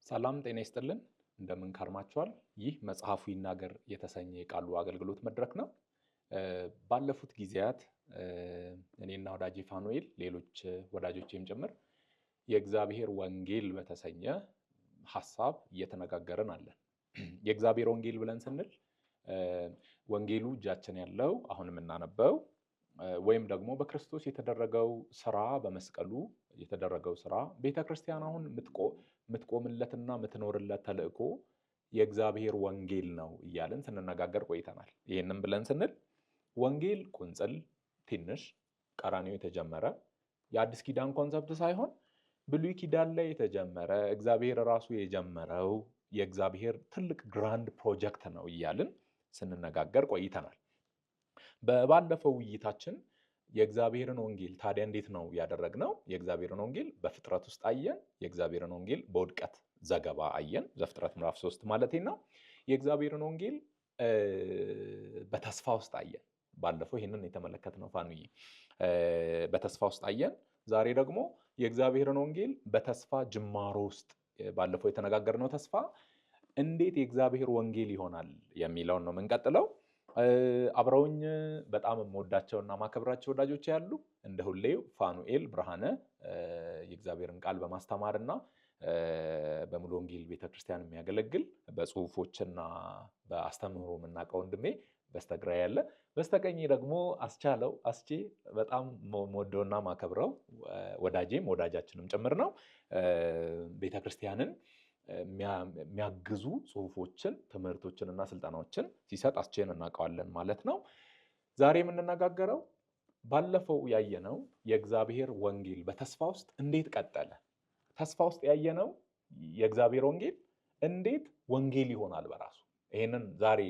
ሰላም ጤና ይስጥልን እንደምን ከርማችኋል? ይህ መጽሐፉ ይናገር የተሰኘ የቃሉ አገልግሎት መድረክ ነው። ባለፉት ጊዜያት እኔና ወዳጄ ፋኑኤል ሌሎች ወዳጆቼም ጭምር የእግዚአብሔር ወንጌል በተሰኘ ሀሳብ እየተነጋገርን አለን። የእግዚአብሔር ወንጌል ብለን ስንል ወንጌሉ እጃችን ያለው አሁን የምናነበው ወይም ደግሞ በክርስቶስ የተደረገው ስራ በመስቀሉ የተደረገው ስራ ቤተክርስቲያን አሁን የምትቆምለትና የምትኖርለት ተልእኮ የእግዚአብሔር ወንጌል ነው እያልን ስንነጋገር ቆይተናል። ይህንን ብለን ስንል ወንጌል ቁንጽል ትንሽ ቀራንዮ የተጀመረ የአዲስ ኪዳን ኮንሰፕት ሳይሆን ብሉይ ኪዳን ላይ የተጀመረ እግዚአብሔር ራሱ የጀመረው የእግዚአብሔር ትልቅ ግራንድ ፕሮጀክት ነው እያልን ስንነጋገር ቆይተናል። በባለፈው ውይይታችን የእግዚአብሔርን ወንጌል ታዲያ እንዴት ነው ያደረግነው? የእግዚአብሔርን ወንጌል በፍጥረት ውስጥ አየን። የእግዚአብሔርን ወንጌል በውድቀት ዘገባ አየን። ዘፍጥረት ምዕራፍ 3 ማለት ነው። የእግዚአብሔርን ወንጌል በተስፋ ውስጥ አየን። ባለፈው ይህንን የተመለከትነው ፋኑዬ በተስፋ ውስጥ አየን። ዛሬ ደግሞ የእግዚአብሔርን ወንጌል በተስፋ ጅማሮ ውስጥ ባለፈው የተነጋገርነው ተስፋ እንዴት የእግዚአብሔር ወንጌል ይሆናል የሚለውን ነው የምንቀጥለው። አብረውኝ በጣም የምወዳቸውና ማከብራቸው ወዳጆች ያሉ እንደ ሁሌው ፋኑኤል ብርሃነ የእግዚአብሔርን ቃል በማስተማርና በሙሉ ወንጌል ቤተክርስቲያን የሚያገለግል በጽሁፎችና በአስተምህሮ የምናውቀው ወንድሜ በስተግራ ያለ፣ በስተቀኝ ደግሞ አስቼ በጣም የምወደውና ማከብረው ወዳጄም ወዳጃችንም ጭምር ነው። ቤተክርስቲያንን የሚያግዙ ጽሁፎችን ትምህርቶችን እና ስልጠናዎችን ሲሰጥ አስቼን እናውቀዋለን ማለት ነው። ዛሬ የምንነጋገረው ባለፈው ያየነው የእግዚአብሔር ወንጌል በተስፋ ውስጥ እንዴት ቀጠለ፣ ተስፋ ውስጥ ያየነው የእግዚአብሔር ወንጌል እንዴት ወንጌል ይሆናል በራሱ። ይህንን ዛሬ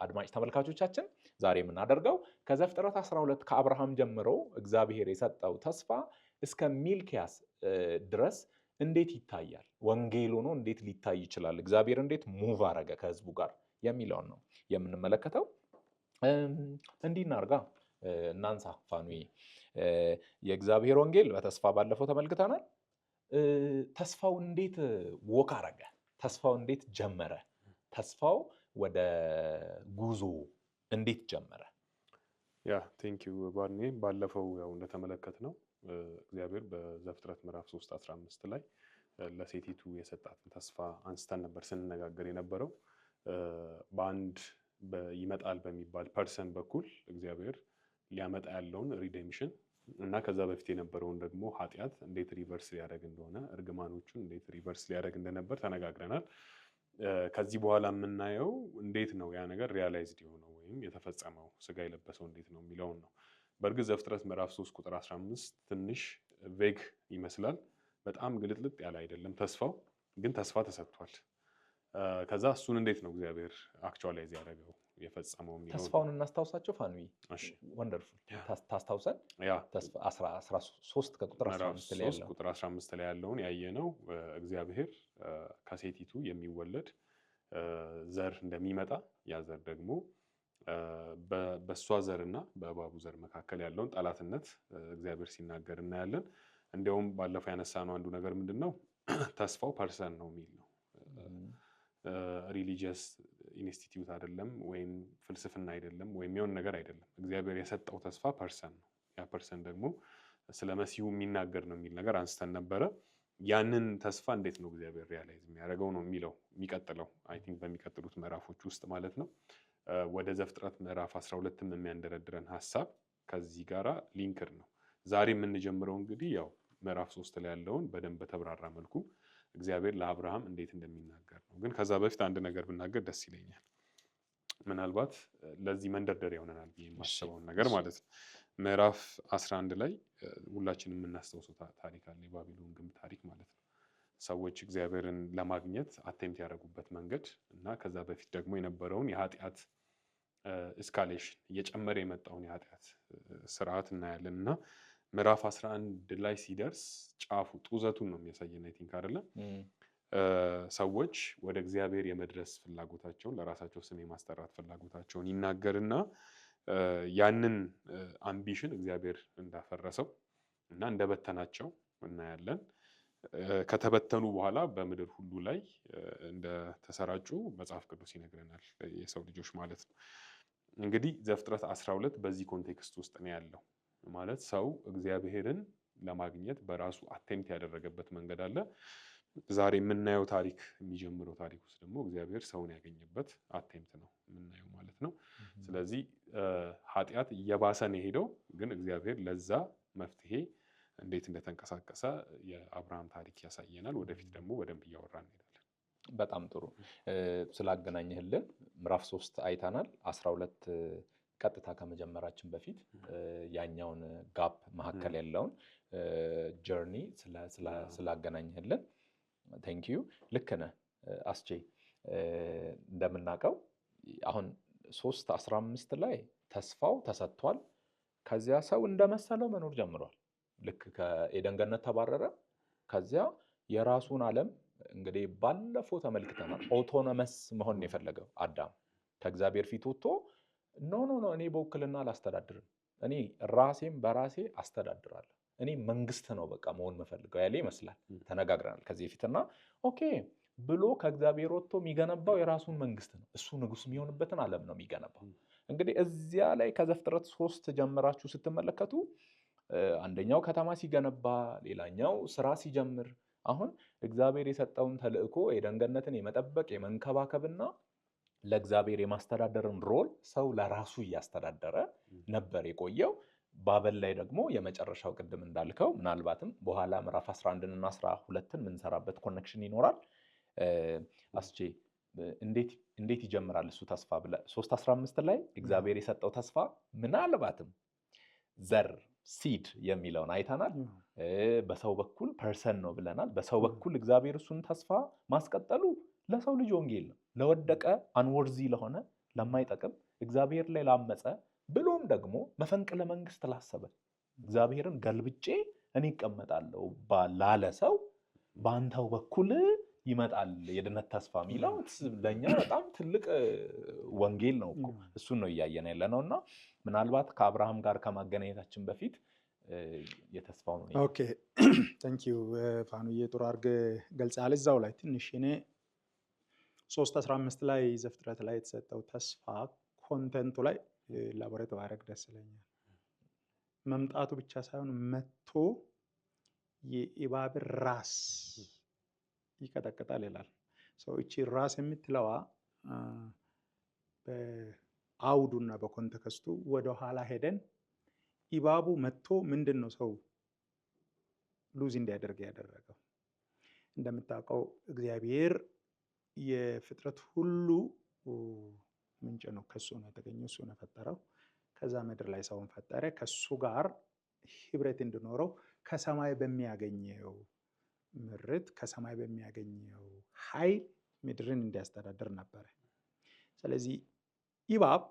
አድማጭ ተመልካቾቻችን ዛሬ የምናደርገው ከዘፍጥረት 12 ከአብርሃም ጀምሮ እግዚአብሔር የሰጠው ተስፋ እስከ ሚልኪያስ ድረስ እንዴት ይታያል፣ ወንጌል ሆኖ እንዴት ሊታይ ይችላል፣ እግዚአብሔር እንዴት ሙቭ አረገ ከህዝቡ ጋር የሚለውን ነው የምንመለከተው። እንዲህ እናርጋ እናንሳ ፋኑዬ። የእግዚአብሔር ወንጌል በተስፋ ባለፈው ተመልክተናል። ተስፋው እንዴት ወክ አረገ፣ ተስፋው እንዴት ጀመረ፣ ተስፋው ወደ ጉዞ እንዴት ጀመረ? ያ ቴንኪው ባርኔ። ባለፈው ያው እንደተመለከትነው እግዚአብሔር በዘፍጥረት ምዕራፍ 3:15 ላይ ለሴቲቱ የሰጣትን ተስፋ አንስተን ነበር ስንነጋገር የነበረው። በአንድ ይመጣል በሚባል ፐርሰን በኩል እግዚአብሔር ሊያመጣ ያለውን ሪዴምሽን እና ከዛ በፊት የነበረውን ደግሞ ኃጢአት እንዴት ሪቨርስ ሊያደርግ እንደሆነ፣ እርግማኖቹን እንዴት ሪቨርስ ሊያደርግ እንደነበር ተነጋግረናል። ከዚህ በኋላ የምናየው እንዴት ነው ያ ነገር ሪያላይዝድ የሆነው ወይም የተፈጸመው ስጋ የለበሰው እንዴት ነው የሚለውን ነው። በእርግጥ ዘፍጥረት ምዕራፍ 3 ቁጥር 15 ትንሽ ቬግ ይመስላል። በጣም ግልጥልጥ ያለ አይደለም ተስፋው፣ ግን ተስፋ ተሰጥቷል። ከዛ እሱን እንዴት ነው እግዚአብሔር አክቹዋላይዝ ያደረገው የፈጸመው የሚለው ተስፋውን እናስታውሳቸው ፋኑዬ። ወንደርፉል ታስታውሰን። ያ 13 ከቁጥር 15 ላይ ያለው ቁጥር 15 ላይ ያለውን ያየነው እግዚአብሔር ከሴቲቱ የሚወለድ ዘር እንደሚመጣ፣ ያ ዘር ደግሞ በእሷ ዘርና በእባቡ ዘር መካከል ያለውን ጠላትነት እግዚአብሔር ሲናገር እናያለን። እንዲያውም ባለፈው ያነሳነው አንዱ ነገር ምንድን ነው? ተስፋው ፐርሰን ነው የሚል ነው። ሪሊጂየስ ኢንስቲትዩት አይደለም፣ ወይም ፍልስፍና አይደለም፣ ወይም የሆነ ነገር አይደለም። እግዚአብሔር የሰጠው ተስፋ ፐርሰን ነው። ያ ፐርሰን ደግሞ ስለ መሲሁ የሚናገር ነው የሚል ነገር አንስተን ነበረ። ያንን ተስፋ እንዴት ነው እግዚአብሔር ሪያላይዝ የሚያደርገው ነው የሚለው የሚቀጥለው አይ ቲንክ በሚቀጥሉት ምዕራፎች ውስጥ ማለት ነው። ወደ ዘፍጥረት ምዕራፍ 12ም የሚያንደረድረን ሀሳብ ከዚህ ጋራ ሊንክድ ነው። ዛሬ የምንጀምረው እንግዲህ ያው ምዕራፍ 3 ላይ ያለውን በደንብ በተብራራ መልኩ እግዚአብሔር ለአብርሃም እንዴት እንደሚናገር ነው። ግን ከዛ በፊት አንድ ነገር ብናገር ደስ ይለኛል። ምናልባት ለዚህ መንደርደሪያ ይሆነናል ብዬ የማስበውን ነገር ማለት ነው። ምዕራፍ 11 ላይ ሁላችንም የምናስታውሰው ታሪክ አለ፣ የባቢሎን ግንብ ታሪክ ማለት ነው። ሰዎች እግዚአብሔርን ለማግኘት አቴምፕት ያደረጉበት መንገድ እና ከዛ በፊት ደግሞ የነበረውን የኃጢአት እስካሌሽን እየጨመረ የመጣውን የኃጢአት ስርዓት እናያለን እና ምዕራፍ 11 ላይ ሲደርስ ጫፉ ጡዘቱን ነው የሚያሳየን። አይ ቲንክ አይደለም ሰዎች ወደ እግዚአብሔር የመድረስ ፍላጎታቸውን፣ ለራሳቸው ስም የማስጠራት ፍላጎታቸውን ይናገርና ያንን አምቢሽን እግዚአብሔር እንዳፈረሰው እና እንደበተናቸው እናያለን። ከተበተኑ በኋላ በምድር ሁሉ ላይ እንደተሰራጩ መጽሐፍ ቅዱስ ይነግረናል። የሰው ልጆች ማለት ነው። እንግዲህ ዘፍጥረት 12 በዚህ ኮንቴክስት ውስጥ ነው ያለው። ማለት ሰው እግዚአብሔርን ለማግኘት በራሱ አቴምፕት ያደረገበት መንገድ አለ። ዛሬ የምናየው ታሪክ የሚጀምረው ታሪክ ውስጥ ደግሞ እግዚአብሔር ሰውን ያገኘበት አቴምፕት ነው የምናየው ማለት ነው። ስለዚህ ኃጢአት እየባሰ ነው የሄደው፣ ግን እግዚአብሔር ለዛ መፍትሄ እንዴት እንደተንቀሳቀሰ የአብርሃም ታሪክ ያሳየናል። ወደፊት ደግሞ በደንብ እያወራን እንሄዳለን። በጣም ጥሩ ስላገናኘህልን። ምዕራፍ 3 አይተናል። 12 ቀጥታ ከመጀመራችን በፊት ያኛውን ጋፕ መካከል ያለውን ጀርኒ ስላገናኘህልን ቴንክ ዩ። ልክ ነህ አስቼ። እንደምናውቀው አሁን 3:15 ላይ ተስፋው ተሰጥቷል። ከዚያ ሰው እንደመሰለው መኖር ጀምሯል። ልክ ከኤደን ገነት ተባረረ። ከዚያ የራሱን ዓለም እንግዲህ ባለፈው ተመልክተናል። ኦቶኖመስ መሆን ነው የፈለገው አዳም። ከእግዚአብሔር ፊት ወጥቶ ኖ እኔ በውክልና አላስተዳድርም፣ እኔ ራሴም በራሴ አስተዳድራለሁ፣ እኔ መንግስት ነው በቃ መሆን የምፈልገው ያለ ይመስላል። ተነጋግረናል ከዚህ በፊትና ኦኬ ብሎ ከእግዚአብሔር ወጥቶ የሚገነባው የራሱን መንግስት ነው። እሱ ንጉስ የሚሆንበትን ዓለም ነው የሚገነባው። እንግዲህ እዚያ ላይ ከዘፍጥረት 3 ጀምራችሁ ስትመለከቱ አንደኛው ከተማ ሲገነባ፣ ሌላኛው ስራ ሲጀምር፣ አሁን እግዚአብሔር የሰጠውን ተልእኮ ኤደን ገነትን የመጠበቅ የመንከባከብና ለእግዚአብሔር የማስተዳደርን ሮል ሰው ለራሱ እያስተዳደረ ነበር የቆየው። ባበል ላይ ደግሞ የመጨረሻው ቅድም እንዳልከው ምናልባትም በኋላ ምዕራፍ 11 እና 12ን የምንሰራበት ኮኔክሽን ይኖራል። አስቼ እንዴት ይጀምራል እሱ ተስፋ ብለህ 3:15 ላይ እግዚአብሔር የሰጠው ተስፋ ምናልባትም ዘር ሲድ የሚለውን አይተናል። በሰው በኩል ፐርሰን ነው ብለናል። በሰው በኩል እግዚአብሔር እሱን ተስፋ ማስቀጠሉ ለሰው ልጅ ወንጌል ነው። ለወደቀ አንወርዚ ለሆነ ለማይጠቅም እግዚአብሔር ላይ ላመፀ ብሎም ደግሞ መፈንቅለ መንግስት ላሰበ እግዚአብሔርን ገልብጬ እኔ እቀመጣለሁ ላለ ሰው በአንተው በኩል ይመጣል የድነት ተስፋ የሚለው ለእኛ በጣም ትልቅ ወንጌል ነው እኮ። እሱን ነው እያየን ያለ ነው። እና ምናልባት ከአብርሃም ጋር ከማገናኘታችን በፊት የተስፋው ነው። ኦኬ ታንክ ዩ ፋኑዬ፣ ጥሩ አድርገህ ገልጸሃል። እዛው ላይ ትንሽ እኔ 3:15 ላይ ዘፍጥረት ላይ የተሰጠው ተስፋ ኮንተንቱ ላይ ላቦሬት ባደርግ ደስ ይለኛል። መምጣቱ ብቻ ሳይሆን መጥቶ የእባብ ራስ ይቀጠቅጣል ይላል። ሰው እቺ ራስ የምትለዋ በአውዱና በኮንቴክስቱ ወደኋላ ሄደን እባቡ መጥቶ ምንድን ነው ሰው ሉዝ እንዲያደርግ ያደረገው? እንደምታውቀው እግዚአብሔር የፍጥረት ሁሉ ምንጭ ነው። ከሱ ነው የተገኘው፣ እሱ ነው የፈጠረው። ከዛ ምድር ላይ ሰውን ፈጠረ። ከሱ ጋር ህብረት እንዲኖረው ከሰማይ በሚያገኘው ምርት፣ ከሰማይ በሚያገኘው ኃይል ምድርን እንዲያስተዳድር ነበረ። ስለዚህ እባብ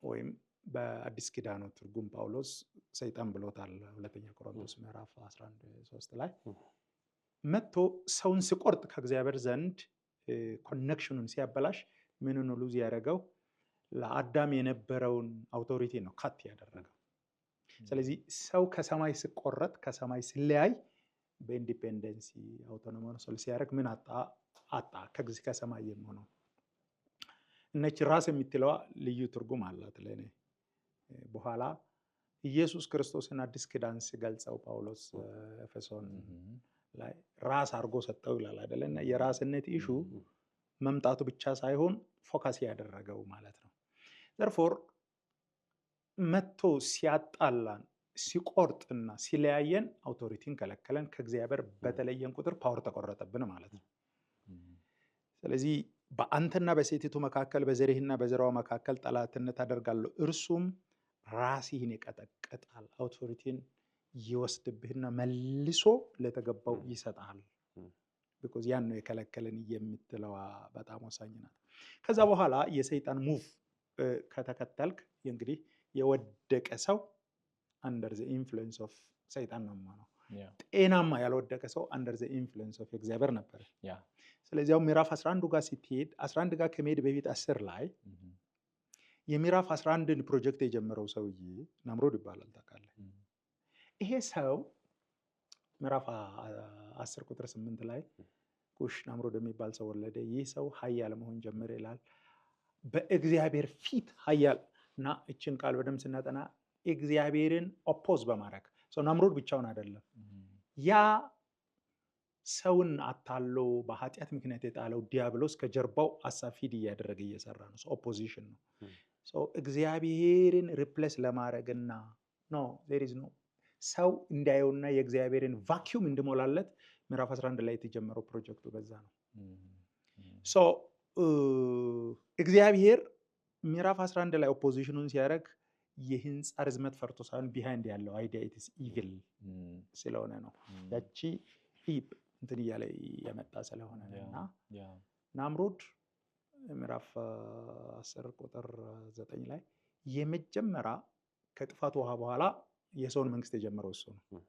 ወይም በአዲስ ኪዳኑ ትርጉም ጳውሎስ ሰይጣን ብሎታል። ሁለተኛ ቆሮንቶስ ምዕራፍ 11:3 ላይ መጥቶ ሰውን ሲቆርጥ ከእግዚአብሔር ዘንድ ኮኔክሽኑን ሲያበላሽ ምን ነው ሉዝ ያደረገው? ለአዳም የነበረውን አውቶሪቲ ነው ካት ያደረገው። ስለዚህ ሰው ከሰማይ ሲቆረጥ፣ ከሰማይ ሲለያይ፣ በኢንዲፔንደንሲ አውቶኖመስ ሲያደርግ ምን አጣ? ከሰማይ የሚሆነው እነች ራስ የምትለዋ ልዩ ትርጉም አላት ለእኔ። በኋላ ኢየሱስ ክርስቶስን አዲስ ኪዳን ሲገልጸው ጳውሎስ ኤፌሶን ላይ ራስ አድርጎ ሰጠው ይላል አይደለ? እና የራስነት ኢሹ መምጣቱ ብቻ ሳይሆን ፎከስ ያደረገው ማለት ነው። ዘርፎር መጥቶ ሲያጣላን፣ ሲቆርጥና ሲለያየን አውቶሪቲን ከለከለን። ከእግዚአብሔር በተለየን ቁጥር ፓወር ተቆረጠብን ማለት ነው። ስለዚህ በአንተና በሴቲቱ መካከል በዘርህና በዘራዋ መካከል ጠላትነት አደርጋለሁ፣ እርሱም ራስህን ይቀጠቅጣል፣ አውቶሪቲን ይወስድብህና መልሶ ለተገባው ይሰጣል። ቢኮዝ ያን ነው የከለከለን የምትለዋ በጣም ወሳኝ ናት። ከዛ በኋላ የሰይጣን ሙቭ ከተከተልክ እንግዲህ የወደቀ ሰው አንደር ዘ ኢንፍሉዌንስ ኦፍ ሰይጣን ነው የሚሆነው። ጤናማ ያልወደቀ ሰው አንደር ዘ ኢንፍሉዌንስ ኦፍ እግዚአብሔር ነበር። ስለዚህ ያው ምዕራፍ 11 ጋር ስትሄድ 11 ጋር ከመሄድ በፊት 10 ላይ የምዕራፍ 11ን ፕሮጀክት የጀመረው ሰውዬ ናምሮድ ይባላል። ታውቃለህ? ይሄ ሰው ምዕራፍ 10 ቁጥር 8 ላይ ኩሽ ናምሮድ የሚባል ሰው ወለደ። ይህ ሰው ኃያል መሆን ጀመረ ይላል። በእግዚአብሔር ፊት ኃያል እና እችን ቃል በደንብ ስናጠና እግዚአብሔርን ኦፖዝ በማድረግ ሰው ናምሮድ ብቻውን አይደለም። ያ ሰውን አታሎ በኃጢአት ምክንያት የጣለው ዲያብሎስ ከጀርባው ሀሳብ ፊድ እያደረገ እየሰራ ነው። ኦፖዚሽን ነው። እግዚአብሔርን ሪፕሌስ ለማድረግና ኖ ሰው እንዳየውና የእግዚአብሔርን ቫኪዩም እንዲሞላለት ምዕራፍ 11 ላይ የተጀመረው ፕሮጀክቱ በዛ ነው። እግዚአብሔር ምዕራፍ 11 ላይ ኦፖዚሽኑን ሲያደርግ የህንፃ ርዝመት ፈርቶ ሳይሆን ቢሃይንድ ያለው አይዲያ ኢትስ ኢቪል ስለሆነ ነው። ያቺ እንትን እያለ የመጣ ስለሆነ እና ናምሮድ ምዕራፍ 10 ቁጥር 9 ላይ የመጀመሪያ ከጥፋት ውሃ በኋላ የሰውን መንግስት የጀመረው እሱ ነው።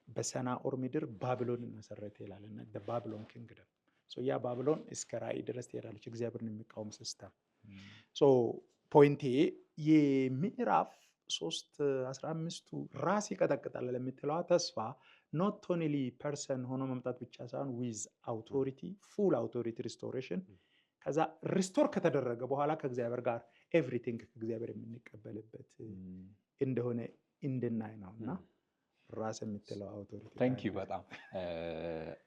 በሰናኦር ምድር ባቢሎንን መሰረተ ይላል እና ባቢሎን ኪንግደም ያ ባቢሎን እስከ ራእይ ድረስ ትሄዳለች፣ እግዚአብሔርን የሚቃወም ሲስተም። ፖይንቴ የምዕራፍ 3:15 ራስ ይቀጠቅጣል ለምትለዋ ተስፋ ኖት ኦንሊ ፐርሰን ሆኖ መምጣት ብቻ ሳይሆን ዊዝ አውቶሪቲ ፉል አውቶሪቲ ሪስቶሬሽን። ከዛ ሪስቶር ከተደረገ በኋላ ከእግዚአብሔር ጋር ኤቭሪቲንግ ከእግዚአብሔር የምንቀበልበት እንደሆነ እንድናይ ነው እና ራስ የምትለው አውቶሪቲ። ታንክ ዩ በጣም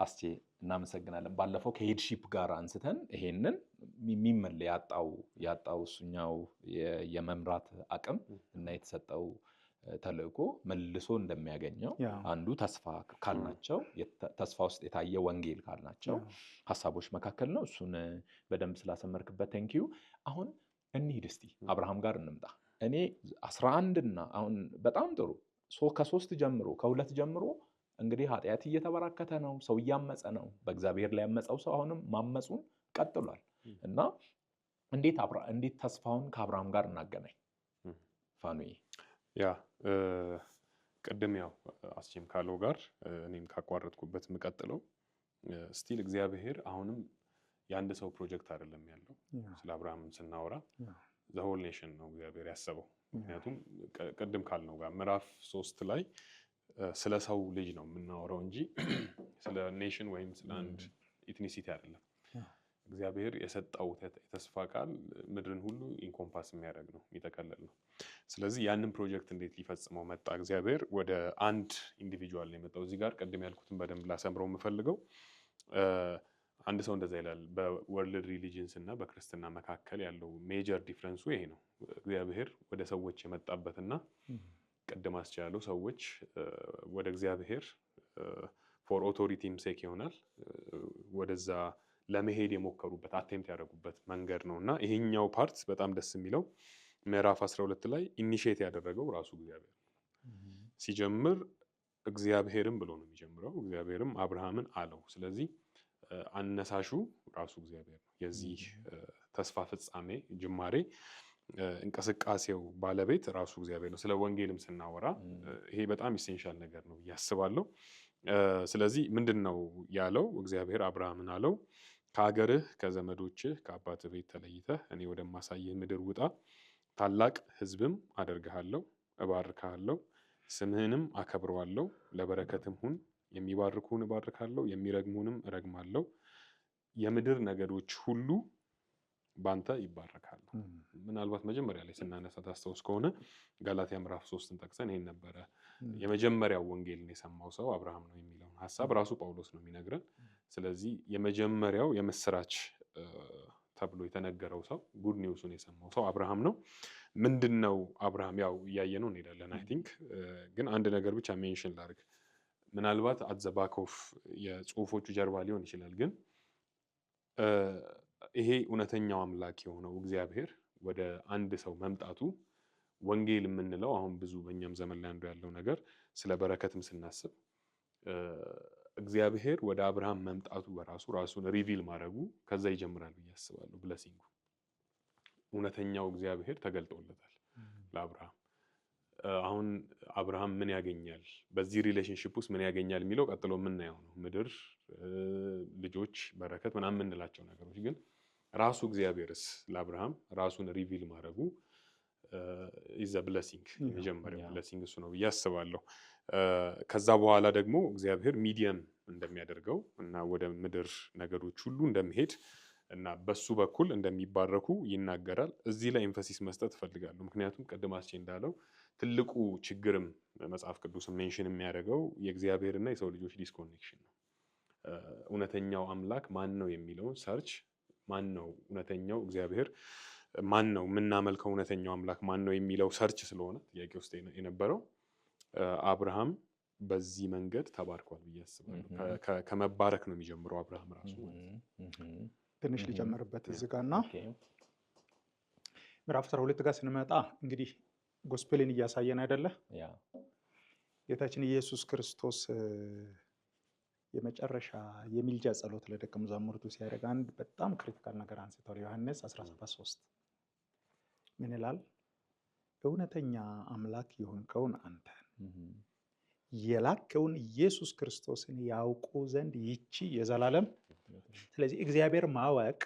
አስቼ እናመሰግናለን። ባለፈው ከሄድሺፕ ጋር አንስተን ይሄንን የሚመለ ያጣው እሱኛው የመምራት አቅም እና የተሰጠው ተልእኮ መልሶ እንደሚያገኘው አንዱ ተስፋ ካልናቸው ተስፋ ውስጥ የታየ ወንጌል ካልናቸው ሀሳቦች መካከል ነው። እሱን በደንብ ስላሰመርክበት ታንክ ዩ። አሁን እንሂድ እስቲ አብርሃም ጋር እንምጣ። እኔ 11 እና አሁን በጣም ጥሩ ከ3 ጀምሮ ከ2 ጀምሮ እንግዲህ ኃጢአት እየተበራከተ ነው፣ ሰው እያመፀ ነው። በእግዚአብሔር ላይ ያመፀው ሰው አሁንም ማመፁን ቀጥሏል እና እንዴት ተስፋውን ከአብርሃም ጋር እናገናኝ? ፋኑዬ ያ ቅድም ያው አስቼም ካለው ጋር እኔም ካቋረጥኩበት የምቀጥለው ስቲል እግዚአብሔር አሁንም የአንድ ሰው ፕሮጀክት አይደለም ያለው። ስለ አብርሃም ስናወራ ዘሆል ኔሽን ነው እግዚአብሔር ያሰበው። ምክንያቱም ቅድም ካልነው ጋር ምዕራፍ 3 ላይ ስለ ሰው ልጅ ነው የምናወራው እንጂ ስለ ኔሽን ወይም ስለ አንድ ኢትኒሲቲ አይደለም። እግዚአብሔር የሰጠው የተስፋ ቃል ምድርን ሁሉ ኢንኮምፓስ የሚያደርግ ነው፣ የሚጠቀልል ነው። ስለዚህ ያንን ፕሮጀክት እንዴት ሊፈጽመው መጣ? እግዚአብሔር ወደ አንድ ኢንዲቪጁዋል ነው የመጣው። እዚህ ጋር ቅድም ያልኩትን በደንብ ላሰምረው የምፈልገው አንድ ሰው እንደዛ ይላል። በወርልድ ሪሊጅንስ እና በክርስትና መካከል ያለው ሜጀር ዲፍረንሱ ይሄ ነው። እግዚአብሔር ወደ ሰዎች የመጣበትና ቅድም አስቻለው ሰዎች ወደ እግዚአብሔር ፎር ኦቶሪቲም ሴክ ይሆናል ወደዛ ለመሄድ የሞከሩበት አቴምፕት ያደረጉበት መንገድ ነው እና ይሄኛው ፓርት በጣም ደስ የሚለው ምዕራፍ 12 ላይ ኢኒሼት ያደረገው ራሱ እግዚአብሔር ሲጀምር እግዚአብሔርም ብሎ ነው የሚጀምረው። እግዚአብሔርም አብርሃምን አለው። ስለዚህ አነሳሹ ራሱ እግዚአብሔር ነው። የዚህ ተስፋ ፍጻሜ ጅማሬ እንቅስቃሴው ባለቤት ራሱ እግዚአብሔር ነው። ስለ ወንጌልም ስናወራ ይሄ በጣም ኢሴንሻል ነገር ነው ብዬ አስባለሁ። ስለዚህ ምንድን ነው ያለው? እግዚአብሔር አብርሃምን አለው ከሀገርህ ከዘመዶችህ ከአባትህ ቤት ተለይተህ እኔ ወደማሳይህ ምድር ውጣ፣ ታላቅ ሕዝብም አደርግሃለሁ፣ እባርክሃለሁ፣ ስምህንም አከብረዋለሁ፣ ለበረከትም ሁን። የሚባርኩህን እባርካለሁ፣ የሚረግሙህንም እረግማለሁ። የምድር ነገዶች ሁሉ ባንተ ይባረካሉ። ምናልባት መጀመሪያ ላይ ስናነሳ ታስታውስ ከሆነ ጋላትያ ምዕራፍ 3ን ጠቅሰን ይሄን ነበረ የመጀመሪያው ወንጌልን የሰማው ሰው አብርሃም ነው የሚለውን ሀሳብ ራሱ ጳውሎስ ነው የሚነግረን። ስለዚህ የመጀመሪያው የምስራች ተብሎ የተነገረው ሰው ጉድ ኒውሱን የሰማው ሰው አብርሃም ነው። ምንድነው አብርሃም? ያው እያየነው እንሄዳለን። አይ ቲንክ ግን አንድ ነገር ብቻ ሜንሽን ላድርግ። ምናልባት አዘባኮፍ የጽሁፎቹ ጀርባ ሊሆን ይችላል። ግን ይሄ እውነተኛው አምላክ የሆነው እግዚአብሔር ወደ አንድ ሰው መምጣቱ ወንጌል የምንለው አሁን ብዙ በእኛም ዘመን ላይ አንዱ ያለው ነገር ስለ በረከትም ስናስብ እግዚአብሔር ወደ አብርሃም መምጣቱ በራሱ ራሱን ሪቪል ማድረጉ ከዛ ይጀምራል ብዬ አስባለሁ። ብለሲንጉ እውነተኛው እግዚአብሔር ተገልጦለታል ለአብርሃም። አሁን አብርሃም ምን ያገኛል፣ በዚህ ሪሌሽንሽፕ ውስጥ ምን ያገኛል የሚለው ቀጥሎ የምናየው ነው። ምድር፣ ልጆች፣ በረከት ምናምን የምንላቸው ነገሮች። ግን ራሱ እግዚአብሔርስ ለአብርሃም ራሱን ሪቪል ማድረጉ ኢዝ ብለሲንግ፣ የመጀመሪያው ብለሲንግ እሱ ነው ብዬ አስባለሁ። ከዛ በኋላ ደግሞ እግዚአብሔር ሚዲየም እንደሚያደርገው እና ወደ ምድር ነገሮች ሁሉ እንደሚሄድ እና በሱ በኩል እንደሚባረኩ ይናገራል። እዚህ ላይ ኤንፈሲስ መስጠት እፈልጋለሁ። ምክንያቱም ቅድም አስቼ እንዳለው ትልቁ ችግርም መጽሐፍ ቅዱስ ሜንሽን የሚያደርገው የእግዚአብሔርና የሰው ልጆች ዲስኮኔክሽን ነው። እውነተኛው አምላክ ማን ነው የሚለውን ሰርች፣ ማን ነው እውነተኛው እግዚአብሔር፣ ማን ነው የምናመልከው እውነተኛው አምላክ ማን ነው የሚለው ሰርች ስለሆነ ጥያቄ ውስጥ የነበረው አብርሃም በዚህ መንገድ ተባርኳል ብዬ አስባለሁ። ከመባረክ ነው የሚጀምረው አብርሃም ራሱ። ትንሽ ሊጨምርበት እዚህ ጋር እና ምዕራፍ 12 ጋር ስንመጣ እንግዲህ ጎስፔልን እያሳየን አይደለ? ጌታችን ኢየሱስ ክርስቶስ የመጨረሻ የሚልጃ ጸሎት ለደቀ መዛሙርቱ ሲያደርግ አንድ በጣም ክሪቲካል ነገር አንስቷል። ዮሐንስ 17:3 ምን ይላል? እውነተኛ አምላክ የሆንከውን አንተን የላከውን ኢየሱስ ክርስቶስን ያውቁ ዘንድ ይቺ የዘላለም። ስለዚህ እግዚአብሔር ማወቅ